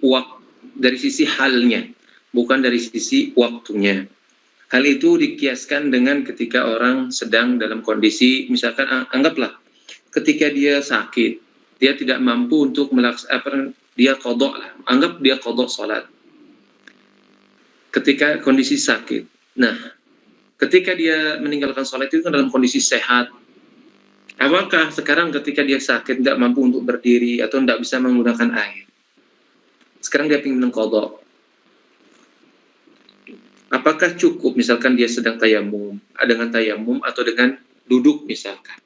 halnya, bukan dari sisi waktunya. Hal itu dikiaskan dengan ketika orang sedang dalam kondisi, misalkan anggaplah ketika dia sakit, dia tidak mampu untuk melaksanakan, dia qadha lah, anggap dia qadha salat ketika kondisi sakit. Nah, ketika dia meninggalkan salat itu kan dalam kondisi sehat. Apakah sekarang ketika dia sakit tidak mampu untuk berdiri atau tidak bisa menggunakan air, sekarang dia ingin mengqadha, apakah cukup misalkan dia sedang tayamum, dengan tayamum atau dengan duduk misalkan?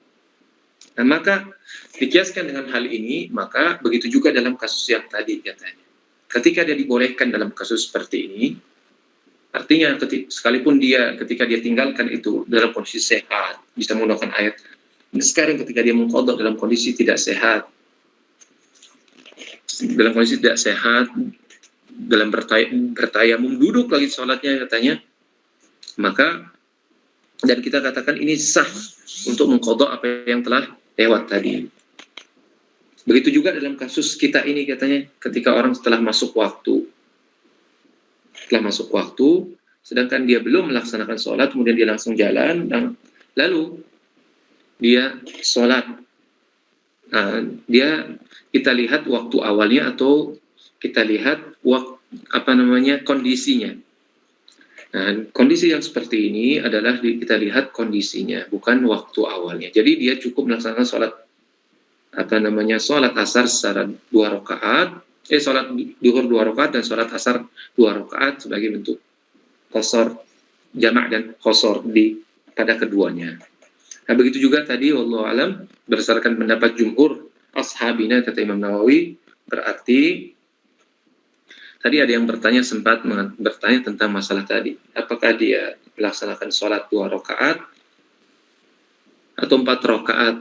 Nah, maka dikiaskan dengan hal ini, maka begitu juga dalam kasus yang tadi katanya. Ketika dia dibolehkan dalam kasus seperti ini, artinya sekalipun dia ketika dia tinggalkan itu dalam kondisi sehat, bisa menggunakan air, sekarang ketika dia mengqadha dalam kondisi tidak sehat, dalam bertayamum, duduk lagi sholatnya katanya, maka dan kita katakan ini sah untuk mengqadha apa yang telah lewat tadi. Begitu juga dalam kasus kita ini katanya, ketika orang setelah masuk waktu, sedangkan dia belum melaksanakan sholat, kemudian dia langsung jalan, dan lalu dia sholat. Nah, kita lihat waktu awalnya atau kita lihat kondisinya. Nah, kondisi yang seperti ini adalah kita lihat kondisinya, bukan waktu awalnya. Jadi dia cukup melaksanakan sholat asar secara 2 rakaat, sholat duhur 2 rakaat dan sholat asar 2 rakaat sebagai bentuk qasar, jamak dan qasar pada keduanya. Nah, begitu juga tadi wallahu alam berdasarkan pendapat jumhur ashabina kata Imam Nawawi, berarti tadi ada yang sempat bertanya tentang masalah tadi, apakah dia melaksanakan sholat 2 rakaat atau 4 rakaat.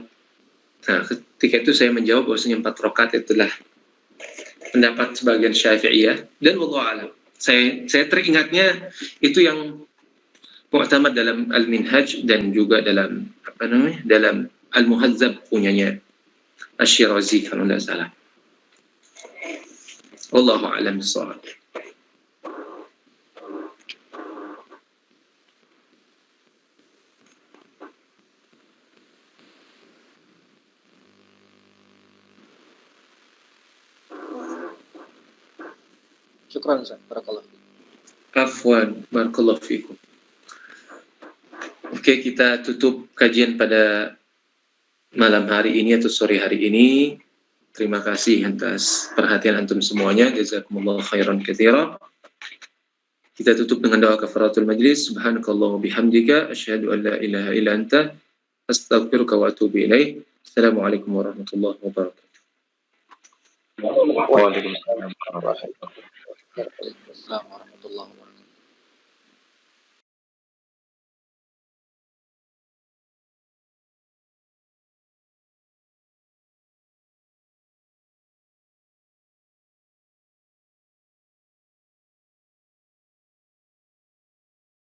Nah, ketika itu saya menjawab bahwasanya 4 rakaat itulah pendapat sebagian Syafi'iyah, dan wallahu alam. Saya teringatnya itu yang mu'tamad dalam Al-Minhaj dan juga dalam dalam Al-Muhazzab punyanya Asy-Syirazi kalau tidak salah. Wallahu a'lam bishawab. Syukran Ustaz, barakallahu fiik. Afwan, barakallahu fiikum. Oke, kita tutup kajian pada malam hari ini atau sore hari ini. Terima kasih atas perhatian antum semuanya. Jazakumullah khairan katsira. Kita tutup dengan doa kafaratul majlis. Subhanakallah wa bihamdika asyhadu an la ilaha illa anta astaghfiruka wa atubu ilaik. Assalamualaikum warahmatullahi wabarakatuh. Waalaikumsalam warahmatullahi wabarakatuh. Assalamualaikum warahmatullahi wabarakatuh.